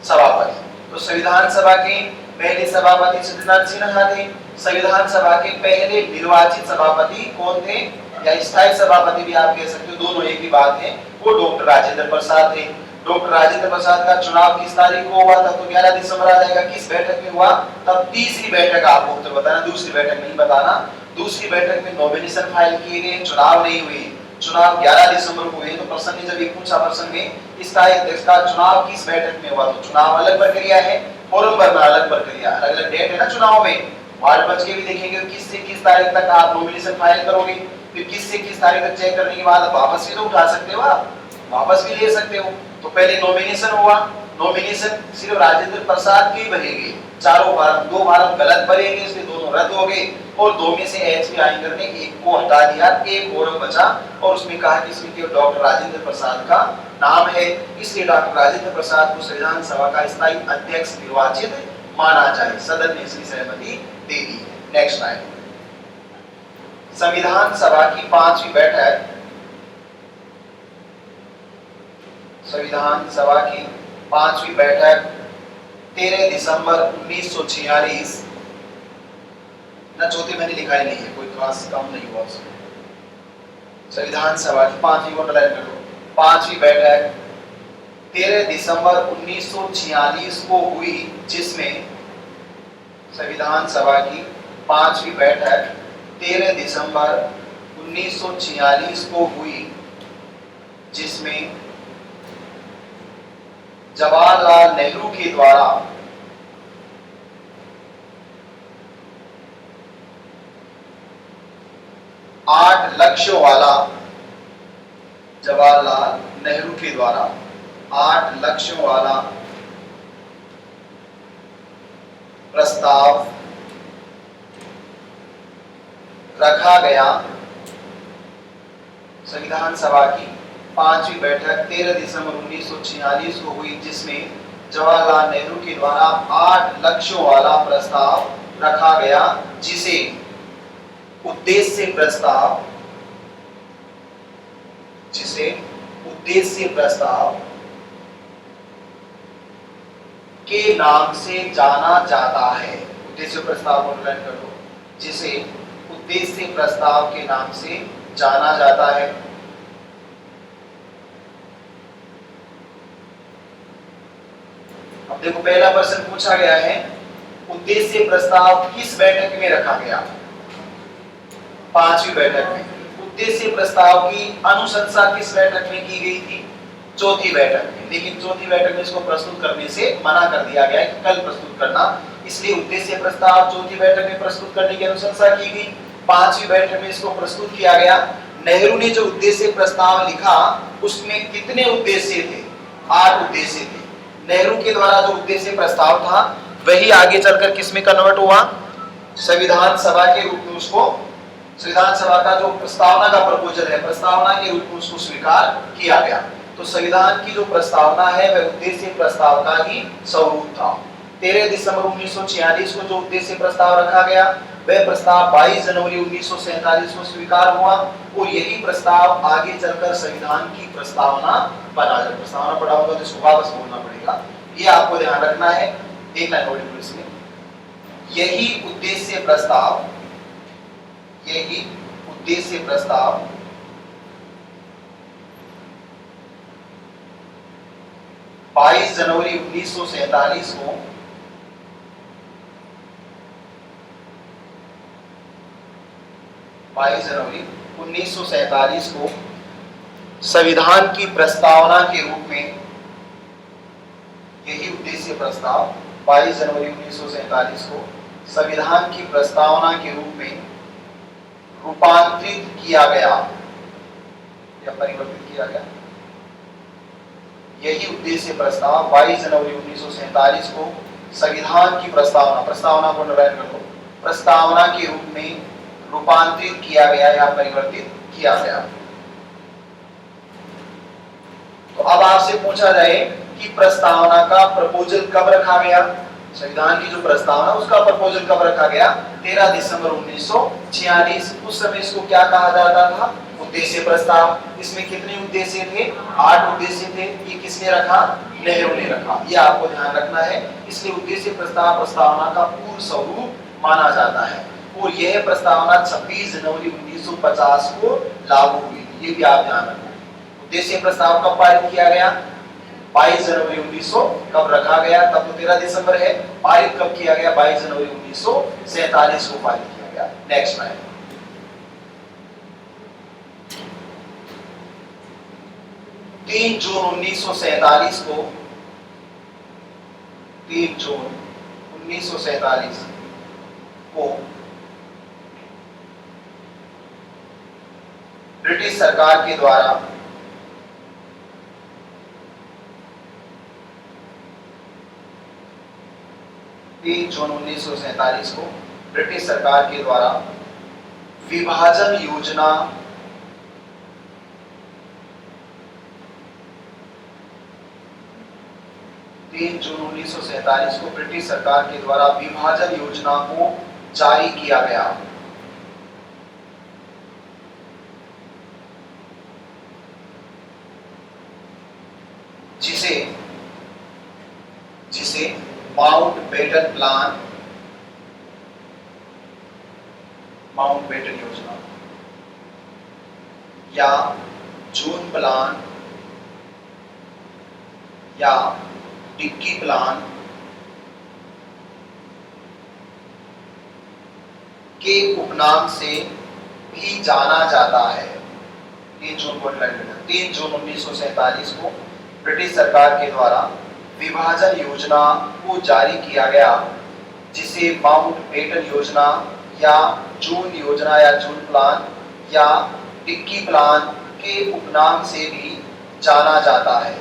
सभापति। तो संविधान सभा के पहले सभापति सत्यनारायण सिन्हा थे। संविधान सभा के पहले निर्वाचित सभापति कौन थे, या स्थायी सभापति भी आप कह सकते हो, दोनों एक ही बात है, वो डॉक्टर राजेंद्र प्रसाद थे। डॉक्टर राजेंद्र प्रसाद का चुनाव किस तारीख को हुआ, तब तो 11 दिसंबर आ जाएगा। किस बैठक में हुआ, तब तीसरी बैठक आपको उत्तर बताना, दूसरी बैठक नहीं बताना। दूसरी बैठक में नॉमिनेशन फाइल किए गए, चुनाव नहीं हुए। चुनाव 11 दिसंबर को हुए। तो प्रश्न ने जब ये पूछा प्रश्न में स्थायी अध्यक्ष का चुनाव किस बैठक में हुआ, तो चुनाव अलग प्रक्रिया है, फॉर्म भरना अलग प्रक्रिया, अलग अलग डेट है ना चुनाव में। वार्ड बच के भी देखेंगे किस से किस तारीख तक आप नॉमिनेशन फाइल करोगे, फिर किस से किस तारीख तक चेक करने के बाद वापस भी तो उठा सकते हो, आप वापस भी ले सकते हो। तो पहले नॉमिनेशन हुआ, नॉमिनेशन सिर्फ राजेंद्र प्रसाद के भरे गए, चारों फार्म, 2 फार्म गलत भरे गए, इसलिए दोनों रद्द हो गए, और 2 में से एचपी आयंगर ने एक को हटा दिया, एक फॉर्म बचा, और उसमें कहा कि इसमें केवल डॉक्टर राजेंद्र प्रसाद का नाम है, इसलिए डॉक्टर राजेंद्र प्रसाद को संविधान सभा का स्थायी अध्यक्ष निर्वाचित माना जाए। सदन ने इसकी सहमति दे दी। नेक्स्ट लाइन, संविधान सभा की 5वीं बैठक, संविधान सभा की 5वीं बैठक 13 दिसंबर 1946, ना चौथी मैंने लिखा ही नहीं है, कोई खास काम नहीं हुआ उसमें। संविधान सभा की 5वीं को अंडरलाइन कर लो। 5वीं बैठक 13 दिसंबर 1946 को हुई, जिसमें संविधान सभा की 5वीं बैठक 13 दिसंबर 1946 को हुई, जिसमें जवाहरलाल नेहरू के द्वारा आठ लक्ष्यों वाला, जवाहरलाल नेहरू के द्वारा 8 लक्ष्यों वाला प्रस्ताव रखा गया। संविधान सभा की 5वीं बैठक 13 दिसंबर 1946 को हुई, जिसमें जवाहरलाल नेहरू के द्वारा 8 लक्ष्यों वाला प्रस्ताव रखा गया, जिसे उद्देश्य प्रस्ताव, जिसे उद्देश्य प्रस्ताव के नाम से जाना जाता है। उद्देश्य प्रस्ताव को अंडरलाइन कर दो, जिसे उद्देश्य प्रस्ताव के नाम से जाना जाता है। अब देखो पहला प्रश्न पूछा गया है, उद्देश्य प्रस्ताव किस बैठक में रखा गया, 5वीं बैठक में। उद्देश्य प्रस्ताव की अनुशंसा किस बैठक में की गई थी, चौथी बैठक में। लेकिन चौथी बैठक में इसको प्रस्तुत करने से मना कर दिया गया कि कल प्रस्तुत करना, इसलिए उद्देश्य प्रस्ताव चौथी बैठक में प्रस्तुत करने की अनुशंसा की गई। 5वीं बैठक में इसको प्रस्तुत किया गया। नेहरू ने जो उद्देश्य प्रस्ताव लिखा उसमें कितने उद्देश्य थे, 8 उद्देश्य थे। नेहरू के द्वारा जो उद्देश्य प्रस्ताव था वही आगे चलकर किस में कन्वर्ट हुआ, संविधान सभा के रूप में उसको, संविधान सभा का जो प्रस्तावना का प्रपोजल है, प्रस्तावना के रूप में उसको स्वीकार किया गया। तो संविधान की जो प्रस्तावना है वह उद्देश्य प्रस्ताव का ही स्वरूप था। 13 दिसंबर 1946 को जो उद्देश्य प्रस्ताव रखा गया वह प्रस्ताव 22 जनवरी 1947 को स्वीकार हुआ और यही प्रस्ताव आगे चलकर संविधान की प्रस्तावना बना। जब प्रस्तावना पढ़ा होगा तो इसको वापस बोलना पड़ेगा, ये आपको ध्यान रखना है। एक लाइन और इसमें, यही उद्देश्य प्रस्ताव 22 जनवरी 1947 को संविधान की प्रस्तावना के रूप में, यही उद्देश्य प्रस्ताव 22 जनवरी 1947 को संविधान की प्रस्तावना के रूप में रूपांतरित किया गया या परिवर्तित किया गया। यही उद्देश्य प्रस्ताव 22 जनवरी 1947 को संविधान की प्रस्तावना को निर्णय कर दो, प्रस्तावना के रूप में रूपांतरित किया गया या परिवर्तित किया गया। तो अब आपसे पूछा जाए कि प्रस्तावना का प्रपोजल कब रखा गया? संविधान की जो प्रस्तावना उसका प्रपोजल कब रखा गया? 13 दिसंबर 1946। उस समय इसको क्या कहा जाता था? उद्देश्य प्रस्ताव। इसमें कितने उद्देश्य थे? 8 उद्देश्य थे। ये किसने रखा? नेहरू ने रखा। ये आपको ध्यान रखना है। इसलिए उद्देश्य प्रस्ताव प्रस्तावना का पूर्ण स्वरूप माना जाता है और यह प्रस्तावना 26 जनवरी 1950 को लागू हुई। ये भी आप ध्यान रखना। उद्देश्य प्रस्ताव कब पारित किया गया? 22 जनवरी 1900 कब रखा गया? तब तो 13 दिसंबर है। पारित कब किया गया? 22 जनवरी 1947 को पारित किया गया। नेक्स्ट लाइन, 3 जून 1947 को 3 जून 1947 को ब्रिटिश सरकार के द्वारा जून 1947 को ब्रिटिश सरकार के द्वारा विभाजन योजना जून 1947 को ब्रिटिश सरकार के द्वारा विभाजन योजना को जारी किया गया, जिसे माउंटबेटन योजना या जून प्लान या डिक्की प्लान के उपनाम से भी जाना जाता है। 3 जून 1947 को ब्रिटिश सरकार के द्वारा विभाजन योजना को जारी किया गया, जिसे माउंटबेटन योजना या जून योजना या जून प्लान या डिक्की प्लान के उपनाम से भी जाना जाता है।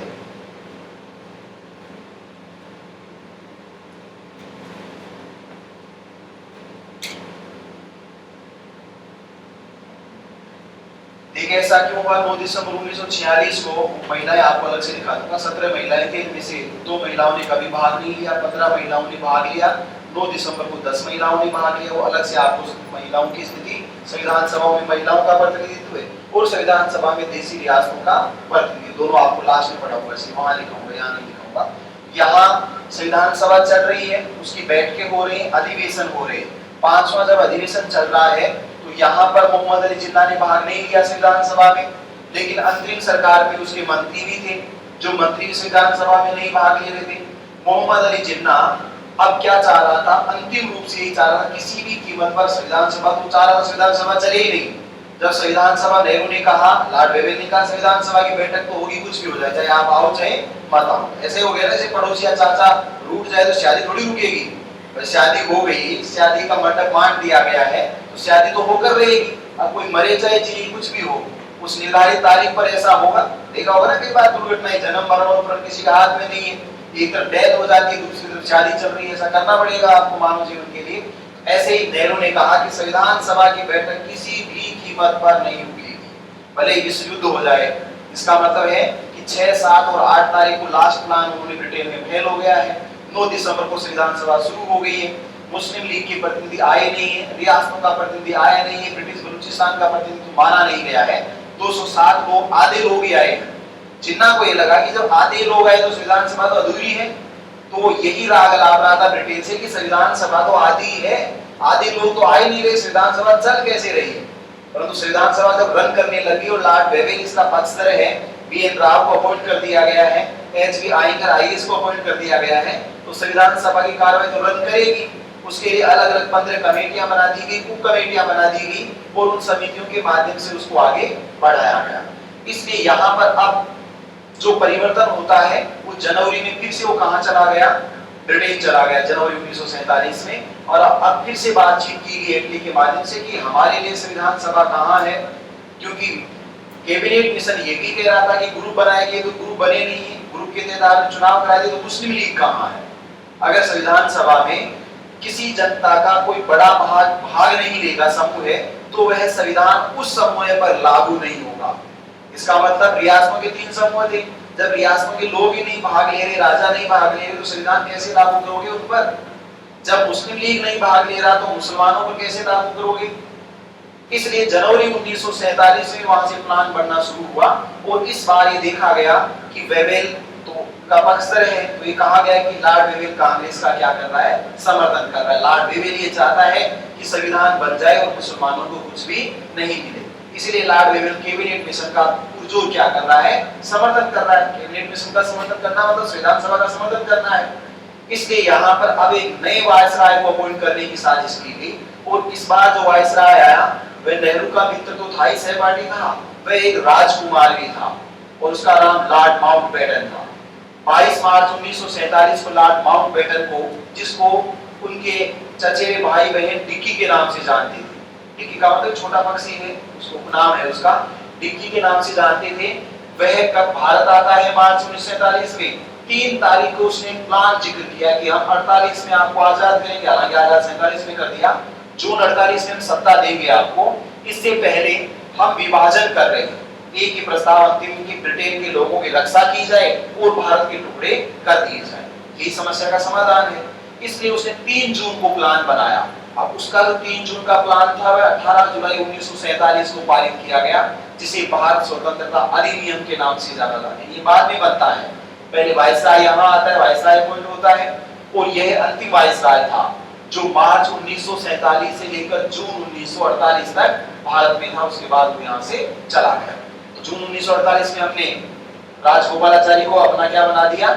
देखिए ऐसा क्यों हुआ? 9 दिसंबर 1946 को महिलाएं, आपको अलग से दिखा दूंगा, 17 महिलाएं थी, इनमें से 2 महिलाओं ने कभी भाग नहीं लिया, 15 महिलाओं ने भाग लिया। 9 दिसंबर को 10 महिलाओं ने भाग लिया। वो अलग से आपको महिलाओं की स्थिति, संविधान सभा में महिलाओं का प्रतिनिधित्व है और संविधान सभा में देशी रियासतों का प्रतिनिधित्व, दोनों आपको लास्ट में पढ़ा हुआ है, वहां लिखूंगा, यहाँ नहीं लिखूंगा। यहाँ संविधान सभा चल रही है, उसकी बैठकें हो रही है, अधिवेशन हो रहे हैं। 5वां जब अधिवेशन चल रहा है तो यहाँ पर मोहम्मद अली जिन्ना ने भाग नहीं लिया संविधान सभा में, लेकिन अंतरिम सरकार में उसके मंत्री भी थे जो मंत्री संविधान सभा में नहीं भाग ले रहे थे। मोहम्मद अली जिन्ना अब क्या चाह रहा था? अंतिम रूप से यही चाह रहा था, किसी भी कीमत पर संविधान सभा तो चाह रहा था संविधान सभा चले ही नहीं। जब संविधान सभा, नेहरू ने कहा, लॉर्ड वेवेल ने कहा संविधान सभा की बैठक तो होगी, कुछ भी हो जाए, चाहे आप आओ चाहे मत आओ। ऐसे हो गया ना, जैसे पड़ोसी या चाचा रूठ जाए तो शादी थोड़ी रुकेगी। शादी हो गई, शादी का मंडप मान दिया गया है तो शादी तो होकर रहेगी। अब कोई मरे चाहे जिए, कुछ भी हो, उस निर्धारित तारीख पर ऐसा होगा। देखा होगा ना कई बार दुर्घटनाएं, जन्म मरण और किसी का हाथ में नहीं है, एक तरफ डेथ हो जाती है, दूसरी तरफ शादी चल रही है, ऐसा करना पड़ेगा आपको मानव जीवन के लिए। ऐसे ही नेहरू ने कहा कि संविधान सभा की बैठक किसी भी कीमत पर नहीं रुकेगी, भले विश्व युद्ध हो जाए। इसका मतलब है कि 6, 7 और 8 तारीख को लास्ट प्लान उन्होंने ब्रिटेन में फेल हो गया है। 9 दिसंबर को संविधान सभा शुरू हो गई है। मुस्लिम लीग के प्रतिनिधि आए नहीं है, रियासतों का प्रतिनिधि आया नहीं है, ब्रिटिश बलूचिस्तान का प्रतिनिधि माना नहीं गया है। 207 लोग, आधे लोग ही आए हैं। जिन्ना को ये लगा कि जब आधे लोग आए तो संविधान सभा तो अधूरी है, तो यही राग लाभ रहा था ब्रिटेन से कि संविधान सभा तो आधी है, आधे लोग तो आ ही नहीं रहे, संविधान सभा चल कैसे रही है। परंतु संविधान सभा जब रन करने लगी और लॉर्ड वेवेल इसका पक्षधर है, बीएन राव को अपॉइंट कर दिया गया है, एचबी आयंगर आईएएस को अपॉइंट कर दिया गया है, तो संविधान सभा की कार्रवाई तो रन करेगी। उसके लिए अलग अलग 15 कमेटियां बना दी गई, उप कमेटियां बना दी गई और उन समितियों के माध्यम से उसको आगे बढ़ाया गया। इसलिए यहाँ पर अब जो परिवर्तन होता है वो जनवरी में फिर से वो कहां चला गया, ब्रिटेन चला गया जनवरी 1947 में। और अब फिर से बातचीत की गई एटली के माध्यम से कि हमारे लिए संविधान सभा कहां है, क्योंकि कैबिनेट मिशन ये भी कह रहा था कि ग्रुप बनाएंगे, तो ग्रुप बने नहीं है, ग्रुप के तहत चुनाव कराए थे, तो मुस्लिम लीग कहां है। अगर संविधान सभा में किसी जनता का कोई बड़ा भाग नहीं लेगा समूह है, तो वह संविधान उस समूह पर लागू नहीं होगा। इसका मतलब रियासतों के 3 समूह थे, जब रियासतों के लोग ही नहीं भाग ले रहे, राजा नहीं भाग ले रहे, तो संविधान कैसे लागू करोगे उन पर। जब मुस्लिम लीग नहीं भाग ले रहा तो मुसलमानों पर कैसे लागू करोगे। इसलिए जनवरी 1947 में वहां से प्लान बनना शुरू हुआ और इस बार ये देखा गया कि वेवेल तो का पक्षधर है, तो ये कहा गया कि लॉर्ड वेवेल कांग्रेस का क्या कर रहा है, समर्थन कर रहा है। लॉर्ड वेवेल ये चाहता है कि संविधान बन जाए और मुसलमानों को कुछ भी नहीं मिले, इसलिए लॉर्ड वेवेल कैबिनेट मिशन का पुरजोर क्या कर रहा है, समर्थन कर रहा है। कैबिनेट मिशन का समर्थन करना मतलब संविधान सभा का समर्थन करना है। इसलिए यहाँ पर अब एक नए वायसराय को अपॉइंट करने की साजिश की गई और इस बार जो वायसराय आया वह नेहरू का मित्र तो था ही, सहपाठी था, वह एक राजकुमार भी था और उसका नाम लॉर्ड माउंटबेटन था। 22 मार्च 1947 को लॉर्ड माउंटबेटन को, जिसको उनके चचेरे भाई बहन डिक्की के नाम से जानते थे, डिक्की का मतलब छोटा पक्षी है, उसको नाम है उसका, डिक्की के नाम से जानते थे, वह कब भारत आता है मार्च 1947 में 3 तारीख को उसने प्लान जिक्र किया कि हम 48 में आपको आजाद करेंगे, हालांकि आजाद 47 में कर दिया, जून 48 में हम सत्ता देंगे आपको, इससे पहले हम विभाजन कर रहे हैं। एक ही प्रस्ताव अंतिम कि ब्रिटेन के लोगों की रक्षा की जाए और भारत के टुकड़े कर दिए जाए, यही समस्या का समाधान है। इसलिए उसने 3 जून को प्लान बनाया। अब उसका जो 3 जून का प्लान था वह 18 जुलाई 1947 को पारित किया गया, जिसे भारत स्वतंत्रता अधिनियम के नाम से जाना जाता है। ये बाद में बनता है, पहले वायसराय यहाँ आता है, वायसराय अपॉइंट होता है और यह अंतिम वायसराय था जो मार्च 1947 से लेकर जून 1948 तक भारत में था। उसके बाद वो यहाँ से चला गया। तो जून 1948 में हमने राजगोपालाचारी को अपना क्या बना दिया,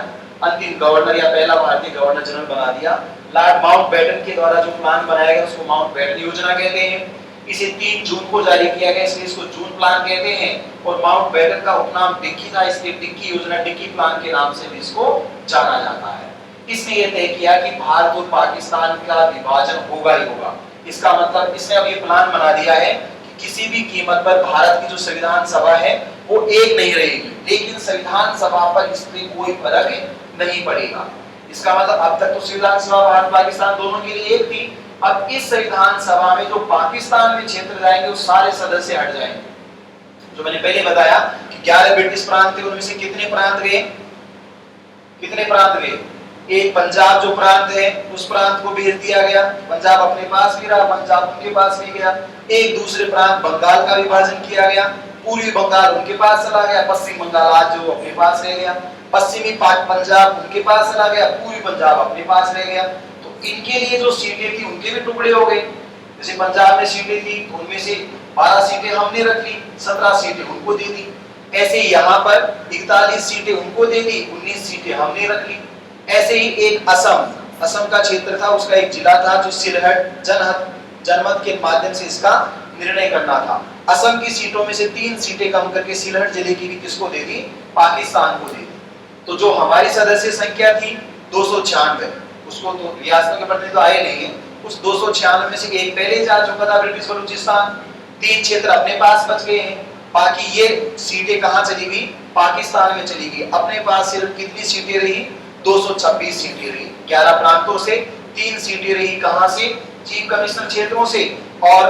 अंतिम गवर्नर या पहला भारतीय गवर्नर जनरल बना दिया। लॉर्ड माउंटबेटन के द्वारा जो प्लान बनाया गया उसको माउंटबेटन योजना कहते हैं। इसे 3 जून को जारी किया गया, इसलिए इसको जून प्लान कहते हैं। और माउंटबेटन का उपनाम डिक्की था, इसलिए डिक्की योजना, डिक्की प्लान के नाम से भी इसको जाना जाता है। इसने ये तय किया कि भारत और पाकिस्तान का विभाजन होगा ही होगा। इसका मतलब इसने अब ये प्लान बना दिया है कि किसी भी कीमत पर भारत की जो संविधान सभा है वो एक नहीं रहेगी, लेकिन संविधान सभा पर इससे कोई फर्क नहीं पड़ेगा। इसका मतलब अब तक तो संविधान सभा भारत पाकिस्तान दोनों के लिए एक थी, अब इस संविधान सभा में जो पाकिस्तान में क्षेत्र जाएंगे वो सारे सदस्य हट जाएंगे। जो मैंने पहले बताया कि 11 ब्रिटिश प्रांत थे, उनमें से कितने प्रांत गए, एक पंजाब जो प्रांत है उस प्रांत को भेज दिया गया, पंजाब अपने पास भी रहा, पंजाब उनके पास भी गया। एक दूसरे प्रांत बंगाल का विभाजन किया गया, पूर्वी बंगाल उनके पास चला गया, पश्चिम बंगाल आज जो अपने पास रह गया, पश्चिमी पंजाब उनके पास चला गया, पूर्वी पंजाब अपने पास रह गया। तो इनके लिए जो सीटें थी उनके भी टुकड़े हो गए। जैसे पंजाब में सीटें थी, उनमें से 12 सीटें हमने रख ली, 17 सीटें उनको दे दी। ऐसे ही यहाँ पर 41 सीटें उनको दे दी, 19 सीटें हमने रख ली। ऐसे ही एक असम का क्षेत्र था, उसका एक जिला था जो सिलहट जनमत के माध्यम से इसका निर्णय करना था। असम की सीटों में से 3 सीटें कम करके सिलहट जिले की भी किसको दे दी, पाकिस्तान को दे दी। तो जो हमारी सदस्य संख्या थी 296, उसको तो रियासतों के प्रतिनिधि तो आए नहीं है, उस 296 में से एक पहले जा चुका था ब्रिटिश बलूचिस्तान, 3 क्षेत्र अपने पास बच गए हैं। बाकी ये सीटें कहां चली गई, पाकिस्तान में चली गई। अपने पास सिर्फ कितनी सीटें रही, 226 सीटें रही। 11 प्रांतों से 3 सीटें रही कहां से, चीफ कमिश्नर क्षेत्रों से, और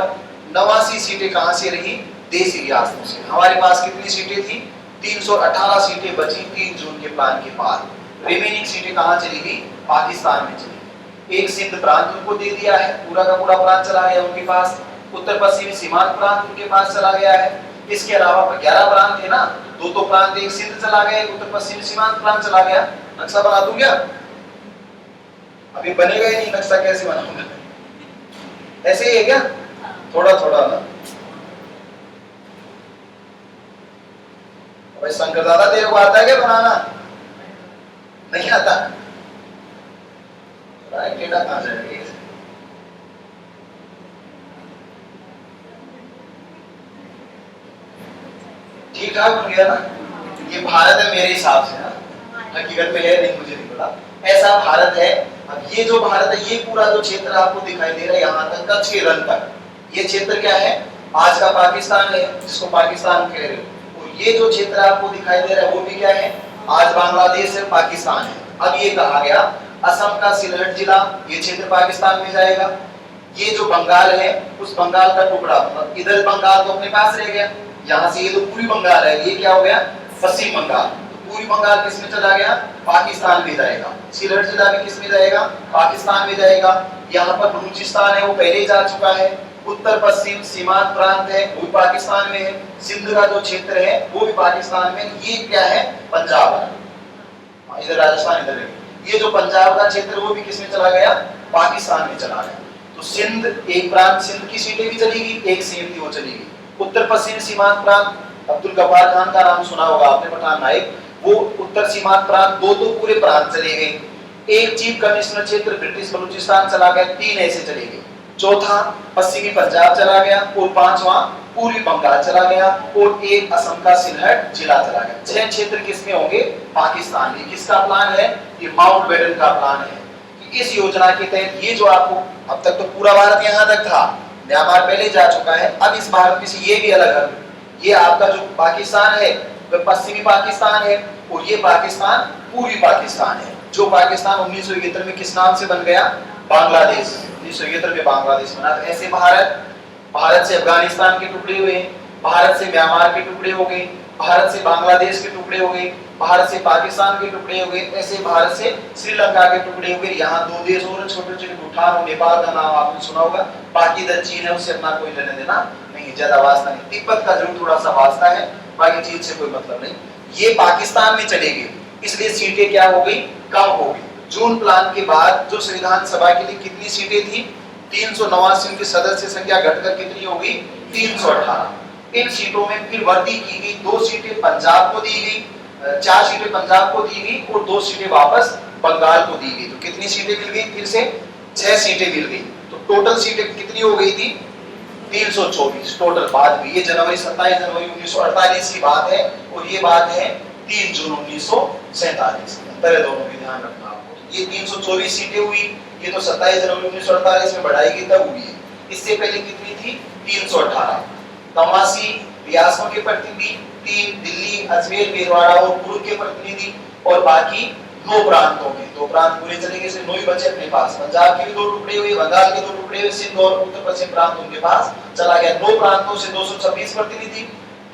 89 सीटें कहां से रही, देशी रियासतों से। हमारे पास कितनी सीटें थी, 318 सीटें बची 3 जून के प्लान के बाद। रिमेनिंग सीटें कहां चली गई, पाकिस्तान में चली गई। एक सिंध प्रांत उनको दे दिया है, पूरा का पूरा प्रांत चला गया उनके पास। उत्तर पश्चिमी सीमांत प्रांत उनके पास चला गया है। इसके अलावा 11 प्रांत है ना, दो तो प्रांत, एक सिंध चला गया, एक उत्तर पश्चिमी सीमांत प्रांत चला गया। नक्शा बना दूं क्या? अभी बनेगा ही नहीं नक्शा, कैसे बनाऊंगा? ऐसे ही है क्या? थोड़ा थोड़ा ना भाई। शंकर दादा तेरे को आता है क्या बनाना? नहीं आता? टेढ़ा कहां जाएगा? ठीक ठाक बन गया ना? ये भारत है मेरे हिसाब से ना, हकीकत में है नहीं, मुझे नहीं पता। ऐसा भारत है। अब ये जो भारत है, ये पूरा जो क्षेत्र आपको दिखाई दे रहा है यहाँ तक का, 6 रन तक, ये क्षेत्र क्या है? आज का पाकिस्तान है, जिसको पाकिस्तान कह रहे हो। और ये जो क्षेत्र आपको दिखाई दे रहा है वो भी क्या है? आज बांग्लादेश है, पाकिस्तान है। अब ये कहा गया असम का सिलहट जिला, ये क्षेत्र पाकिस्तान में जाएगा। ये जो बंगाल है, उस बंगाल का टुकड़ा, मतलब इधर बंगाल तो अपने पास रह गया, यहाँ से ये तो पूरी बंगाल है, ये क्या हो गया? पश्चिम बंगाल। तो पूरी बंगाल किस में चला गया? पाकिस्तान में जाएगा। सिलहट जिला भी किस में जाएगा? पाकिस्तान में जाएगा। यहाँ पर बलूचिस्तान है, वो पहले ही जा चुका है। उत्तर पश्चिम सीमांत प्रांत है, वो भी पाकिस्तान में है। सिंध का जो क्षेत्र है वो भी पाकिस्तान में। ये क्या है? पंजाब है, इधर राजस्थान इधर है। ये जो पंजाब का क्षेत्र वो भी किस में चला गया? पाकिस्तान में चला गया। तो सिंध एक प्रांत, सिंध की सीटें भी चलेगी, एक सीट थी वो चलेगी। उत्तर पश्चिम सीमांत प्रांत, अब्दुल गफ्फार खान का नाम सुना होगा आपने, पठान नायक, वो उत्तर सीमांत प्रांत, दो तो पूरे प्रांत चले गए। एक चीफ कमिश्नर क्षेत्र ब्रिटिश बलूचिस्तान चला गया, 3 ऐसे चले गए। चौथा पश्चिमी पंजाब चला गया, और 5वां पूर्वी बंगाल चला गया, और एक असम का सिलहट जिला चला गया। 6 क्षेत्र किसमें होंगे? पाकिस्तान में। किसका प्लान है? ये माउंटबेटन का प्लान है। इस योजना के तहत ये जो आपको, अब तक तो पूरा भारत यहाँ तक था, म्यांमार पहले जा चुका है, अब इस भारत में से ये भी अलग है। ये आपका जो पाकिस्तान है वह पश्चिमी पाकिस्तान है, और ये पाकिस्तान पूर्वी पाकिस्तान है। जो पाकिस्तान 1971 में किस नाम से बन गया? बांग्लादेश। 1971 में बांग्लादेश बना। ऐसे भारत से अफगानिस्तान के टुकड़े हुए, भारत से म्यांमार के टुकड़े हो गए, भारत से बांग्लादेश के टुकड़े हो गए, भारत से पाकिस्तान के टुकड़े हो गए, ऐसे भारत से श्रीलंका के टुकड़े हो गए। यहाँ 2 देश और छोटे छोटे, भूटान और नेपाल का नाम आपने सुना होगा। बाकी इधर चीन है, उससे अपना कोई लेने देना नहीं, ज्यादा वास्ता नहीं। तिब्बत का जरूर थोड़ा सा वास्ता है, बाकी चीन से कोई मतलब नहीं। ये पाकिस्तान में चलेगी, इसलिए सीटें क्या हो गई? कम हो गई। जून प्लान के बाद जो संविधान सभा के लिए कितनी सीटें थी? 389। उनकी सदस्य संख्या घटकर कितनी हो गई? 318। इन सीटों में फिर वृद्धि की गई, 2 सीटें पंजाब को दी गई, 4 सीटें पंजाब को दी गई, और 2 सीटें वापस बंगाल को दी गई। तो कितनी सीटें मिल गई? फिर से 6 सीटें मिल गई। तो टोटल सीटें कितनी हो गई थी? 324 टोटल। बात हुई ये जनवरी 27 जनवरी 1948 की बात है, और ये बात है 3 जून 1947। अंतर दोनों की ध्यान रखना आपको। ये 324 सीटें हुई, ये तो 27 जनवरी 1948 में बढ़ाई गई, तब हुई है। इससे पहले कितनी थी? 318। 83 रियासतों के प्रतिनिधि, 3 दिल्ली, अजमेर, भीलवाड़ा और कुर्ग के प्रतिनिधि, और बाकी 9 प्रांतों के। 2 प्रांत पूरे चले गए, सिर्फ 9 ही बचे अपने पास। पंजाब के भी 2 टुकड़े हुए, बंगाल के 2 टुकड़े हुए, सिंध और उत्तर पश्चिम प्रांत उनके पास चला गया। 9 प्रांतों से 226 प्रतिनिधि,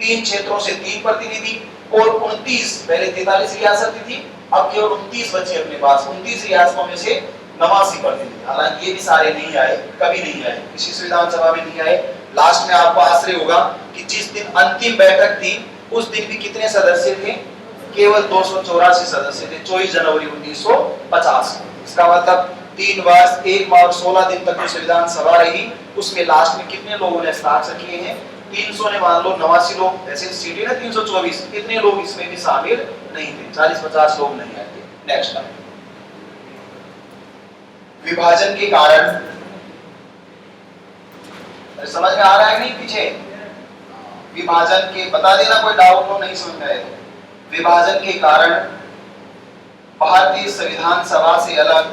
3 क्षेत्रों से 3 प्रतिनिधि, और 29, पहले 43 रियासतें थी, अब केवल 29 बचे अपने पास। 29 रियासतों में से 89 प्रतिनिधि। हालांकि ये भी सारे नहीं आए, कभी नहीं आए, किसी संविधान सभा में नहीं आए। लास्ट में आपको आश्चर्य होगा कि जिस दिन अंतिम बैठक थी उस दिन भी कितने सदस्य थे? केवल 284 सदस्य थे, 24 जनवरी 1950। इसका मतलब 3 वर्ष 1 माह और 16 दिन तक जो संविधान सभा रही, उसमें लास्ट में कितने लोगों ने हस्ताक्षर किए हैं? 300 ने, मान लो 89 लोग, ऐसे सीटें ना 324, इतने लोग इसमें भी शामिल नहीं थे, 40-50 लोग नहीं आए थे। नेक्स्ट विभाजन के कारण, समझ में आ रहा है नहीं पीछे? विभाजन के, बता देना कोई डाउट हो नहीं समझ में आए तो। विभाजन के कारण भारतीय संविधान सभा से अलग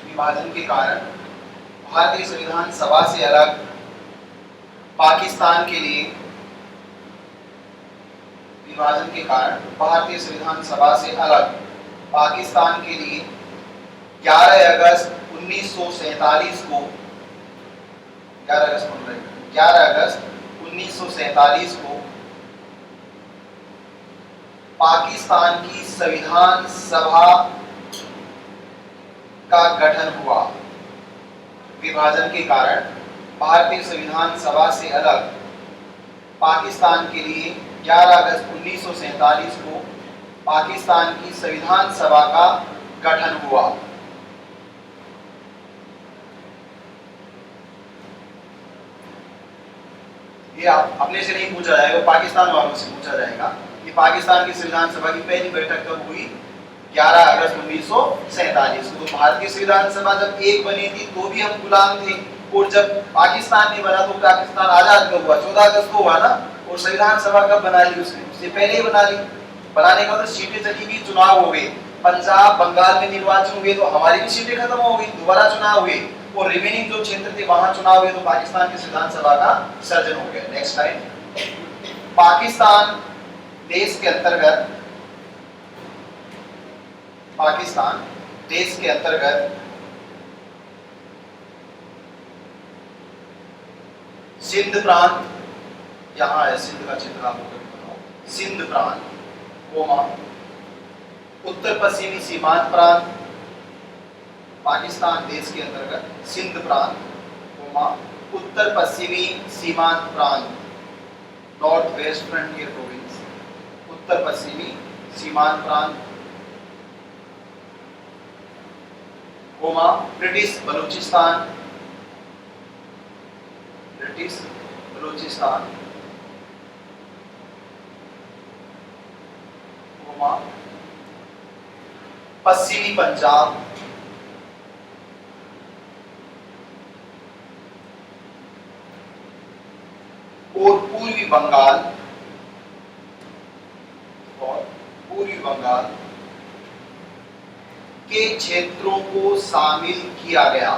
विभाजन के कारण भारतीय संविधान सभा से अलग पाकिस्तान के लिए, विभाजन के कारण भारतीय संविधान सभा से अलग पाकिस्तान के लिए 11 अगस्त 1947 को 11 अगस्त 1947 को पाकिस्तान की संविधान सभा का गठन हुआ। विभाजन के कारण भारतीय संविधान सभा से अलग पाकिस्तान के लिए 11 अगस्त 1947 को पाकिस्तान की संविधान सभा का गठन हुआ। ये आप अपने से नहीं पूछा जाएगा, पाकिस्तान वालों से पूछा जाएगा कि पाकिस्तान की संविधान सभा की पहली बैठक कब हुई? 11 अगस्त 1947 को। तो भारत की संविधान सभा जब एक बनी थी तो भी हम गुलाम थे, और जब पाकिस्तान नहीं बना तो पाकिस्तान आजाद कब हुआ? 14 अगस्त को हुआ ना। और संविधान सभा कब बना ली उसने? उससे पहले ही बना ली। बनाने का तो सीटें चली गई, चुनाव हो गए, पंजाब बंगाल में निर्वाचन हुए तो हमारी भी सीटें खत्म हो गई, दोबारा चुनाव हुए, और रिमेनिंग जो क्षेत्र थे वहां चुनाव हुए, तो पाकिस्तान की संविधान सभा का सर्जन हो गया। Next line. पाकिस्तान देश के अंतर्गत, पाकिस्तान देश के अंतर्गत सिंध प्रांत, यहां है सिंध का चित्र, आपको सिंध प्रांत, उत्तर पश्चिमी सीमांत प्रांत, पाकिस्तान देश के अंतर्गत सिंध प्रांत, उत्तर पश्चिमी सीमांत प्रांत, नॉर्थ वेस्ट फ्रंटियर प्रोविंस, उत्तर पश्चिमी सीमांत प्रांत, ब्रिटिश बलूचिस्तान, ब्रिटिश बलूचिस्तान, पश्चिमी पंजाब, और पूर्वी बंगाल, और पूर्वी बंगाल के क्षेत्रों को शामिल किया गया।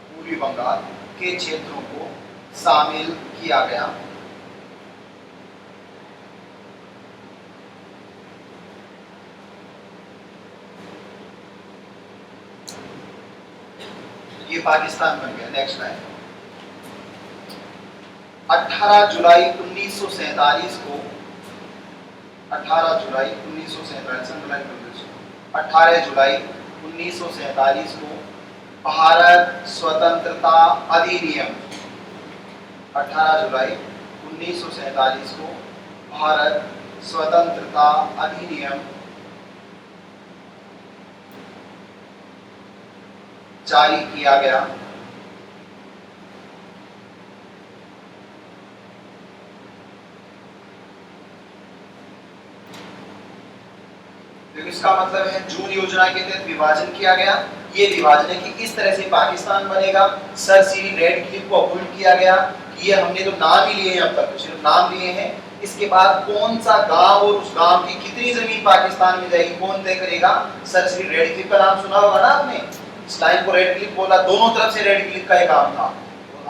पूर्वी बंगाल के क्षेत्रों को शामिल किया गया। ये पाकिस्तान बन गया। Next line. 18 जुलाई 1947 को, 18 जुलाई 1947, 18 जुलाई 1947 को भारत स्वतंत्रता अधिनियम, 18 जुलाई 1947 को भारत स्वतंत्रता अधिनियम जारी किया गया। तो इसका मतलब है जून योजना के तहत विभाजन किया गया। ये विभाजन है कि इस तरह से पाकिस्तान बनेगा। सर सीरी रेडक्लिफ को अपॉइंट किया गया। ये हमने तो नाम ही लिए हैं, अब तक तो सिर्फ नाम लिए हैं। इसके बाद कौन सा गांव और उस गांव की कितनी जमीन पाकिस्तान में जाएगी कौन तय करेगा? सर सीरी रेडक्लिफ का नाम सुना होगा ना आपने। इस लाइन को रेडक्लिफ बोला, दोनों तरफ से रेडक्लिफ का ही काम था।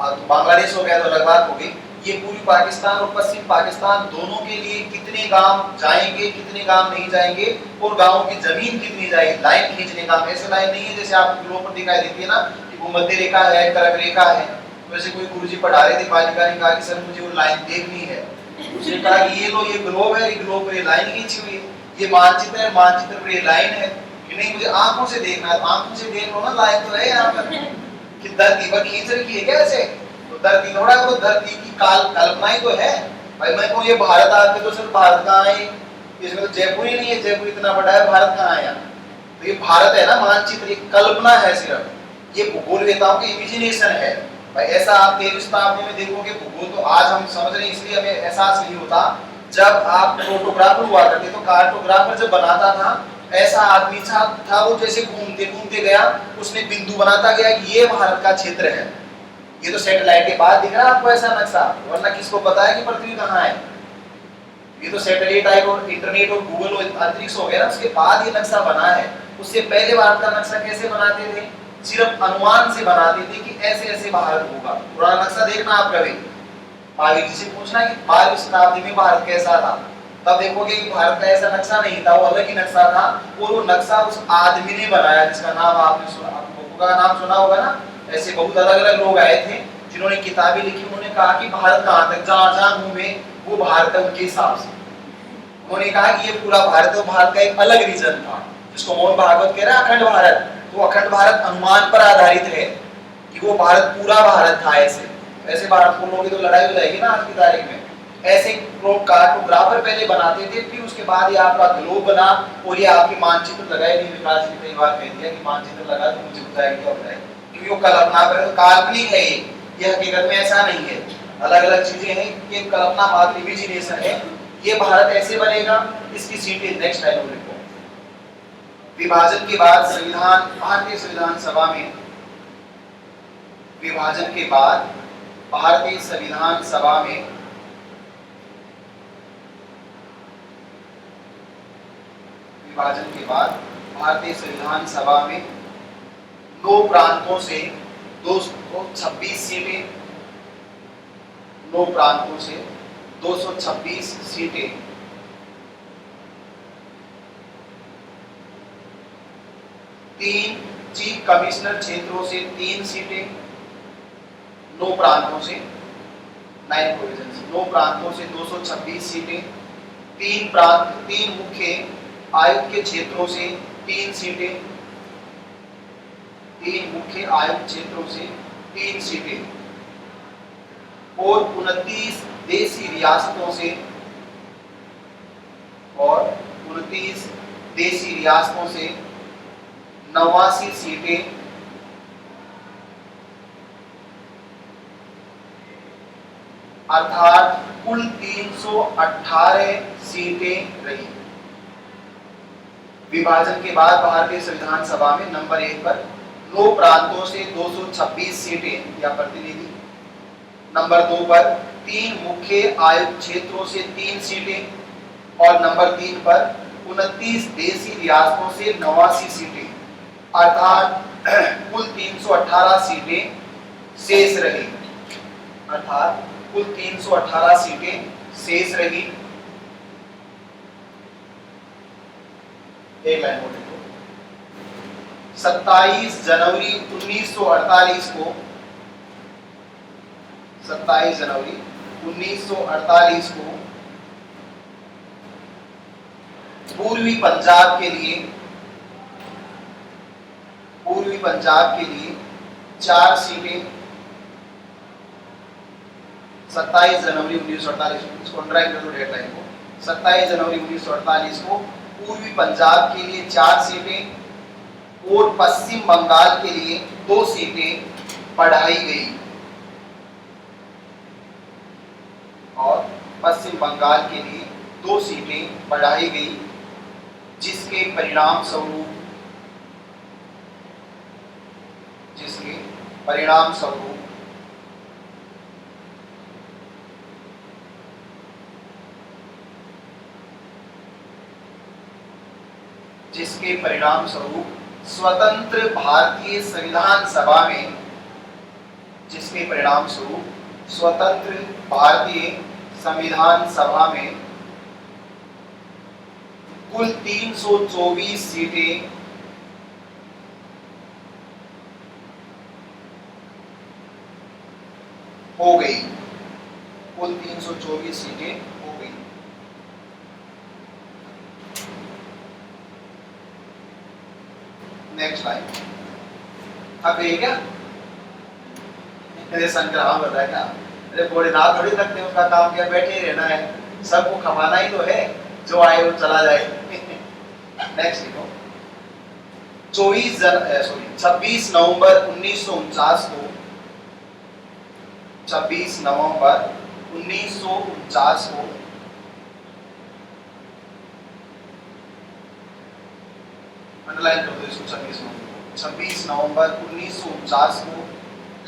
तो बांग्लादेश हो गया तो अलग बात हो गई। ये पूर्वी पाकिस्तान और पश्चिम पाकिस्तान दोनों के लिए कितने गांव जाएंगे, कितने गांव नहीं जाएंगे, और गांवों की जमीन कितनी जाएगी, लाइन खींचने का। ऐसे लाइन नहीं है जैसे आप ग्लोब पर दिखाई देती है ना कि भूमध्य रेखा है, कर्क रेखा है। वैसे कोई गुरुजी पढ़ा रहे थे, बालिका ने कहा कि सर मुझे वो लाइन देखनी है। उसने कहा कि ये लो, ये ग्लोब है, ये ग्लोब पर ये लाइन खींची हुई है, ये मानचित्र है, मानचित्र पर ये लाइन है कि नहीं, मुझे आंखों से देखना है। आंखों से देख लो ना, लाइन तो है यहाँ पर कि धरती पर खींच रखी है क्या ऐसे? तो धरती थोड़ा, वो धरती की कल्पना ही तो है भाई। मैं कहूँ ये भारत आके तो सिर्फ भारत कहाँ है, इसमें तो जयपुर ही नहीं है, जयपुर इतना बड़ा है, भारत कहाँ है यहाँ? तो ये भारत है ना, मानचित्र, ये कल्पना है सिर्फ, ये भूगोलवेताओं की इमेजिनेशन है भाई। ऐसा आप 13वीं शताब्दी में देखोगे भूगोल तो आज हम समझ रहे हैं, इसलिए हमें एहसास नहीं होता। जब आप फोटोग्राफर हुआ करते तो कार्टोग्राफर जब बनाता था, ऐसा आदमी था वो, जैसे घूमते घूमते गया, उसने बिंदु बनाता गया कि ये भारत का क्षेत्र है। ये तो सैटेलाइट के बाद दिख रहा है आपको ऐसा नक्शा, वरना किसको पता है कि पृथ्वी कहाँ है? ये तो सैटेलाइट टाइप और इंटरनेट और गूगल और अंतरिक्ष हो गया ना, उसके बाद ये नक्शा बना है। उससे पहले भारत का नक्शा कैसे बनाते थे? सिर्फ अनुमान से बनाते थे कि ऐसे ऐसे भारत होगा। पुराना नक्शा देखना आप कभी, महावीर जी से पूछना कि 12वीं शताब्दी में भारत कैसा था, तब देखोगे कि भारत का ऐसा नक्शा नहीं था, वो अलग ही नक्शा था। और वो नक्शा उस आदमी ने बनाया जिसका नाम आपने सुना, का नाम सुना होगा ना। ऐसे बहुत अलग अलग लोग आए थे जिन्होंने किताबें लिखी। उन्होंने कहा कि भारत कहाँ तक, जहाँ जहाँ घूमे वो भारत है उनके हिसाब से। उन्होंने कहा कि ये पूरा भारत और भारत का एक अलग रीजन था, जिसको मोहन भागवत कह रहे हैं अखंड भारत। तो अखंड भारत अनुमान पर आधारित है कि वो भारत पूरा भारत था। ऐसे भारत खंडों की तो लड़ाई हो जाएगी ना आज की तारीख में। ऐसे कार्टोग्राफर पहले बनाते थे, फिर उसके बाद ये आपका ग्लोब बना और ये आपकी मानचित्र लगाए। नहीं, विकास जी कई बार कह दिया कि मानचित्र लगा तो मुझे बताएगी क्या बताएगी, क्योंकि वो कल्पना पर काल्पनिक है। ये हकीकत में ऐसा नहीं है, अलग अलग चीजें हैं। ये कल्पना मात्र इमेजिनेशन है। ये भारत ऐसे बनेगा, इसकी सीटें नेक्स्ट टाइम लिखो। विभाजन के बाद संविधान, भारतीय संविधान सभा में विभाजन के बाद भारतीय संविधान सभा में विभाजन के बाद भारतीय संविधान सभा में 9 प्रांतों से 226 सीटें, 9 प्रांतों से 226 सीटें, 3 चीफ कमिश्नर क्षेत्रों से 3 सीटें, 9 प्रांतों से 9 प्रोविंस, 9 प्रांतों से 226 सीटें, 3 मुख्य आयुक्त के क्षेत्रों से 3 सीटें, 3 मुख्य आयुक्त क्षेत्रों से 3 सीटें और 29 देशी रियासतों से 89 सीटें, अर्थात कुल 318 सीटें रही। विभाजन के बाद भारतीय संविधान सभा में नंबर 1 पर 9 प्रांतों से 226 सीटें या प्रतिनिधि, नंबर 2 पर 3 मुख्य आयुक्त क्षेत्रों से 3 सीटें और नंबर 3 पर 29 देशी रियासतों से 89 सीटें, अर्थात कुल 318 सीटें शेष रही। अर्थात कुल 318 सीटें शेष रही। एक लाइन और लिखो। 27 जनवरी 1948 को 27 जनवरी 1948 को पूर्वी पंजाब के लिए 4 सीटें, 27 जनवरी 1948 इसको अंडरलाइन कर लो डेडलाइन को। 27 जनवरी 1948 को पूर्वी पंजाब के लिए 4 सीटें और पश्चिम बंगाल के लिए 2 सीटें बढ़ाई गई और पश्चिम बंगाल के लिए 2 सीटें बढ़ाई गई, जिसके परिणाम स्वरूप स्वतंत्र भारतीय संविधान सभा में कुल 324 सीटें हो गई। कुल 324 सीटें हो गई। नेक्स्ट लाइन अब ये क्या संग्राम बताया क्या? अरे भोलेनाथ थोड़ी लगते हैं, उसका काम क्या बैठे ही रहना है, सबको खवाना ही तो है, जो आए वो चला जाए। नेक्स्ट लिखो। 26 नवंबर 1949 को 26 नवंबर 1949 को अंडरलाइन कर दो इसको। 26 नवंबर 1949 को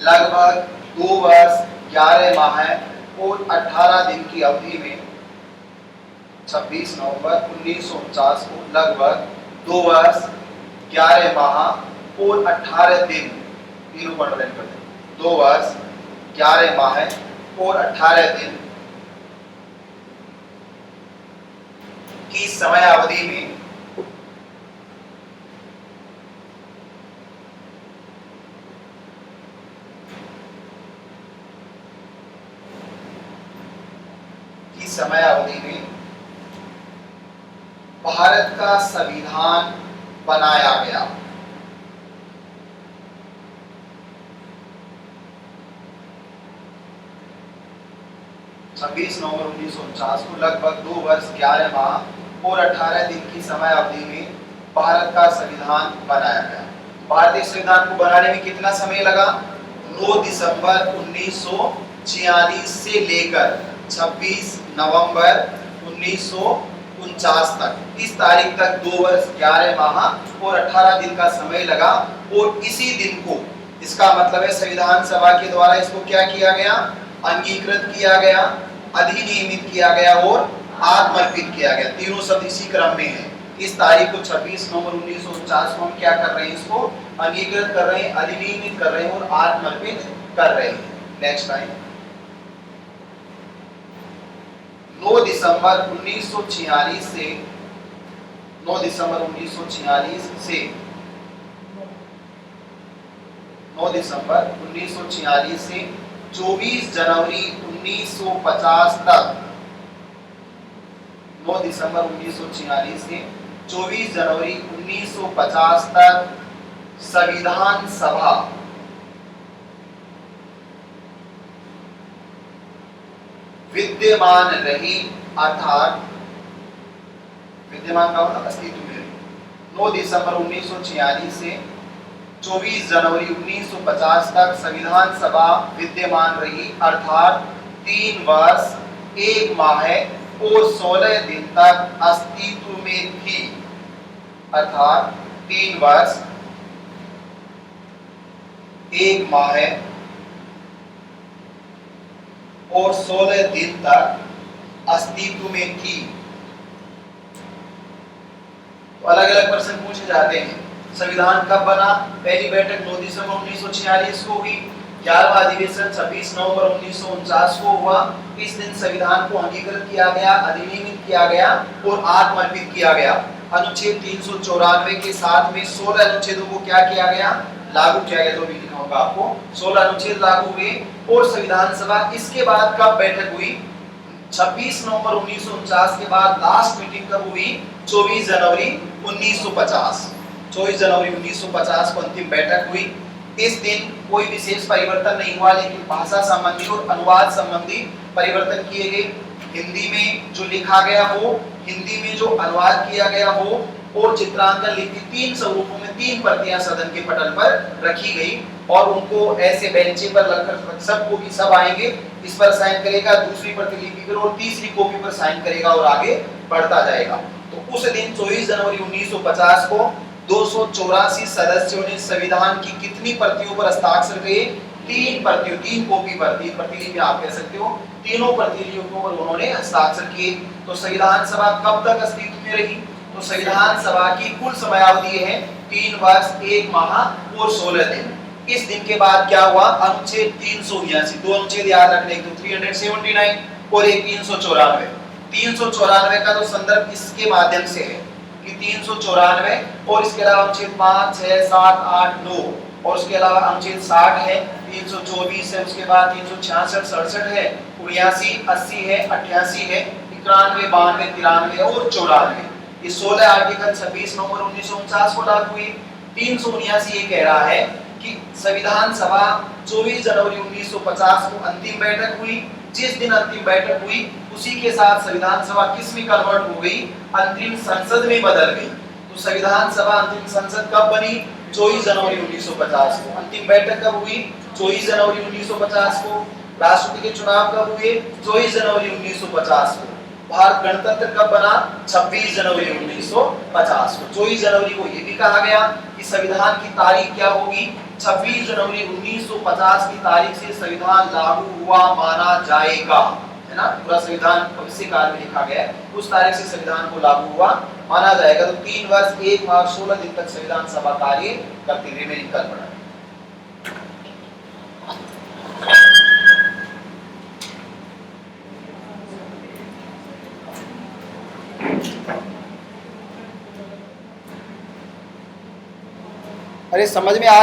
लगभग 2 वर्ष 11 माह और 18 दिन की अवधि में 26 नवंबर 1949 को लगभग 2 वर्ष 11 माह और 18 दिन, तीनों को अंडरलाइन कर दें। 2 वर्ष 11 माह और 18 दिन की समय अवधि में भारत का संविधान बनाया गया? 26 नवंबर 1949 को लगभग 2 वर्ष 11 माह और 18 दिन की समय अवधि में भारत का संविधान बनाया गया। भारतीय संविधान को बनाने में कितना समय लगा? 9 दिसंबर 1946 से लेकर 26 नवंबर 1949 तक, इस तारीख तक 2 वर्ष 11 माह और 18 दिन का समय लगा। और इसी दिन को, इसका मतलब है संविधान सभा के द्वारा इसको क्या किया गया? अंगीकृत किया गया, अधिनियमित किया गया और आत्मर्पित किया गया। तीनों शब्द इसी क्रम में है। इस तारीख को 26 नवंबर 1949 को हम क्या कर रहे हैं? इसको अंगीकृत कर रहे हैं, अधिनियमित कर रहे हैं और आत्मर्पित कर रहे हैं। नेक्स्ट टाइम 9 दिसंबर 1946 से 9 दिसंबर 1946 से 9 दिसंबर 1946 से 24 जनवरी 1950 तक, 9 दिसंबर 1946 से 24 जनवरी 1950 तक संविधान सभा विद्यमान रही, अर्थात विद्यमान का मतलब अस्तित्व में रही। 9 दिसंबर 1946 से 24 जनवरी 1950 तक संविधान सभा विद्यमान रही, अर्थात 3 वर्ष 1 माह और 16 दिन तक अस्तित्व में थी, अर्थात 3 वर्ष 1 माह और 16 दिन तक अस्तित्व में थी। तो अलग अलग प्रश्न पूछे जाते हैं। संविधान कब बना? पहली बैठक 9 दिसंबर 1946 को हुई। 11वां अधिवेशन 26 नवंबर 1949 को हुआ। इस दिन संविधान को अंगीकृत किया गया, अधिनियमित किया गया और आत्मर्पित किया गया। अनुच्छेद 394 के साथ में 16 अनुच्छेदों को क्या किया गया? लागू किया गया। जो भी दिखाऊंगा आपको, 16 अनुच्छेद लागू हुए। और संविधान सभा इसके बाद कब बैठक हुई? 26 नवंबर 1949 के बाद लास्ट मीटिंग कब हुई? 24 जनवरी 1950। 24 जनवरी 1950 को अंतिम बैठक हुई। इस दिन कोई विशेष परिवर्तन नहीं हुआ, लेकिन भाषा संबंधी और अनुवाद संबंधी परिवर्तन किए गए। हिंदी में जो लिखा गया वो, हिंदी में जो अनुवाद किया गया वो, और चित्रांकन लिपि 3 स्वरूपों में 3 प्रतियां सदन के पटल पर रखी गई और उनको ऐसे बेंचे पर रखकर सबको भी सब आएंगे, इस पर साइन करेगा, दूसरी प्रतिलिपि पर और तीसरी कॉपी पर साइन करेगा और आगे बढ़ता जाएगा। तो उस दिन 24 जनवरी 1950 को 284 सदस्यों ने संविधान की कितनी प्रतियों पर हस्ताक्षर किए? 3 प्रतियों, 3 कॉपी पर, 3 प्रतिलिपि आप कह सकते हो, तीनों प्रतिलिपियों पर उन्होंने हस्ताक्षर किए। तो संविधान सभा कब तक अस्तित्व में रही? तो संविधान सभा की कुल समयावधि है 3 वर्ष 1 माह और 16 दिन। इस दिन के बाद क्या हुआ? अनुच्छेद 379, 2 अनुच्छेद याद रखने, तो 379 और एक 394। 394 का तो संदर्भ इसके माध्यम से है कि 394 और इसके अलावा अनुच्छेद 5, 6, 7, 8, 9 और उसके अलावा अनुच्छेद 60 है, 324 है, उसके बाद 366, 67 है, 79, 80 है, 88 है, 91, 92, 93 और 94। ये 16 आर्टिकल 26 नवंबर 1949 को लागू हुई। 379 ये कह रहा है कि संविधान सभा 24 जनवरी 1950 को अंतिम बैठक हुई। जिस दिन अंतिम बैठक हुई उसी के साथ संविधान सभा किस में कन्वर्ट हो गई? अंतरिम संसद में बदल गई। तो संविधान सभा अंतरिम संसद कब बनी? 24 जनवरी 1950 को। अंतिम बैठक कब हुई? 24 जनवरी 1950 को। राष्ट्रपति के चुनाव कब हुए? 24 जनवरी 1950 को। भारत गणतंत्र कब बना? 26 जनवरी 1950 को। 24 जनवरी को ये भी कहा गया कि संविधान की तारीख क्या होगी? 26 जनवरी 1950 की तारीख से संविधान लागू हुआ माना जाएगा, है ना। पूरा संविधान भविष्य काल में लिखा गया है, उस तारीख से संविधान को लागू हुआ माना जाएगा। तो 3 वर्ष 1 माह 16 दिन तक संविधान सभा कार्य करती रही। मेरी कल्पना अरे समझ में आ रहा है?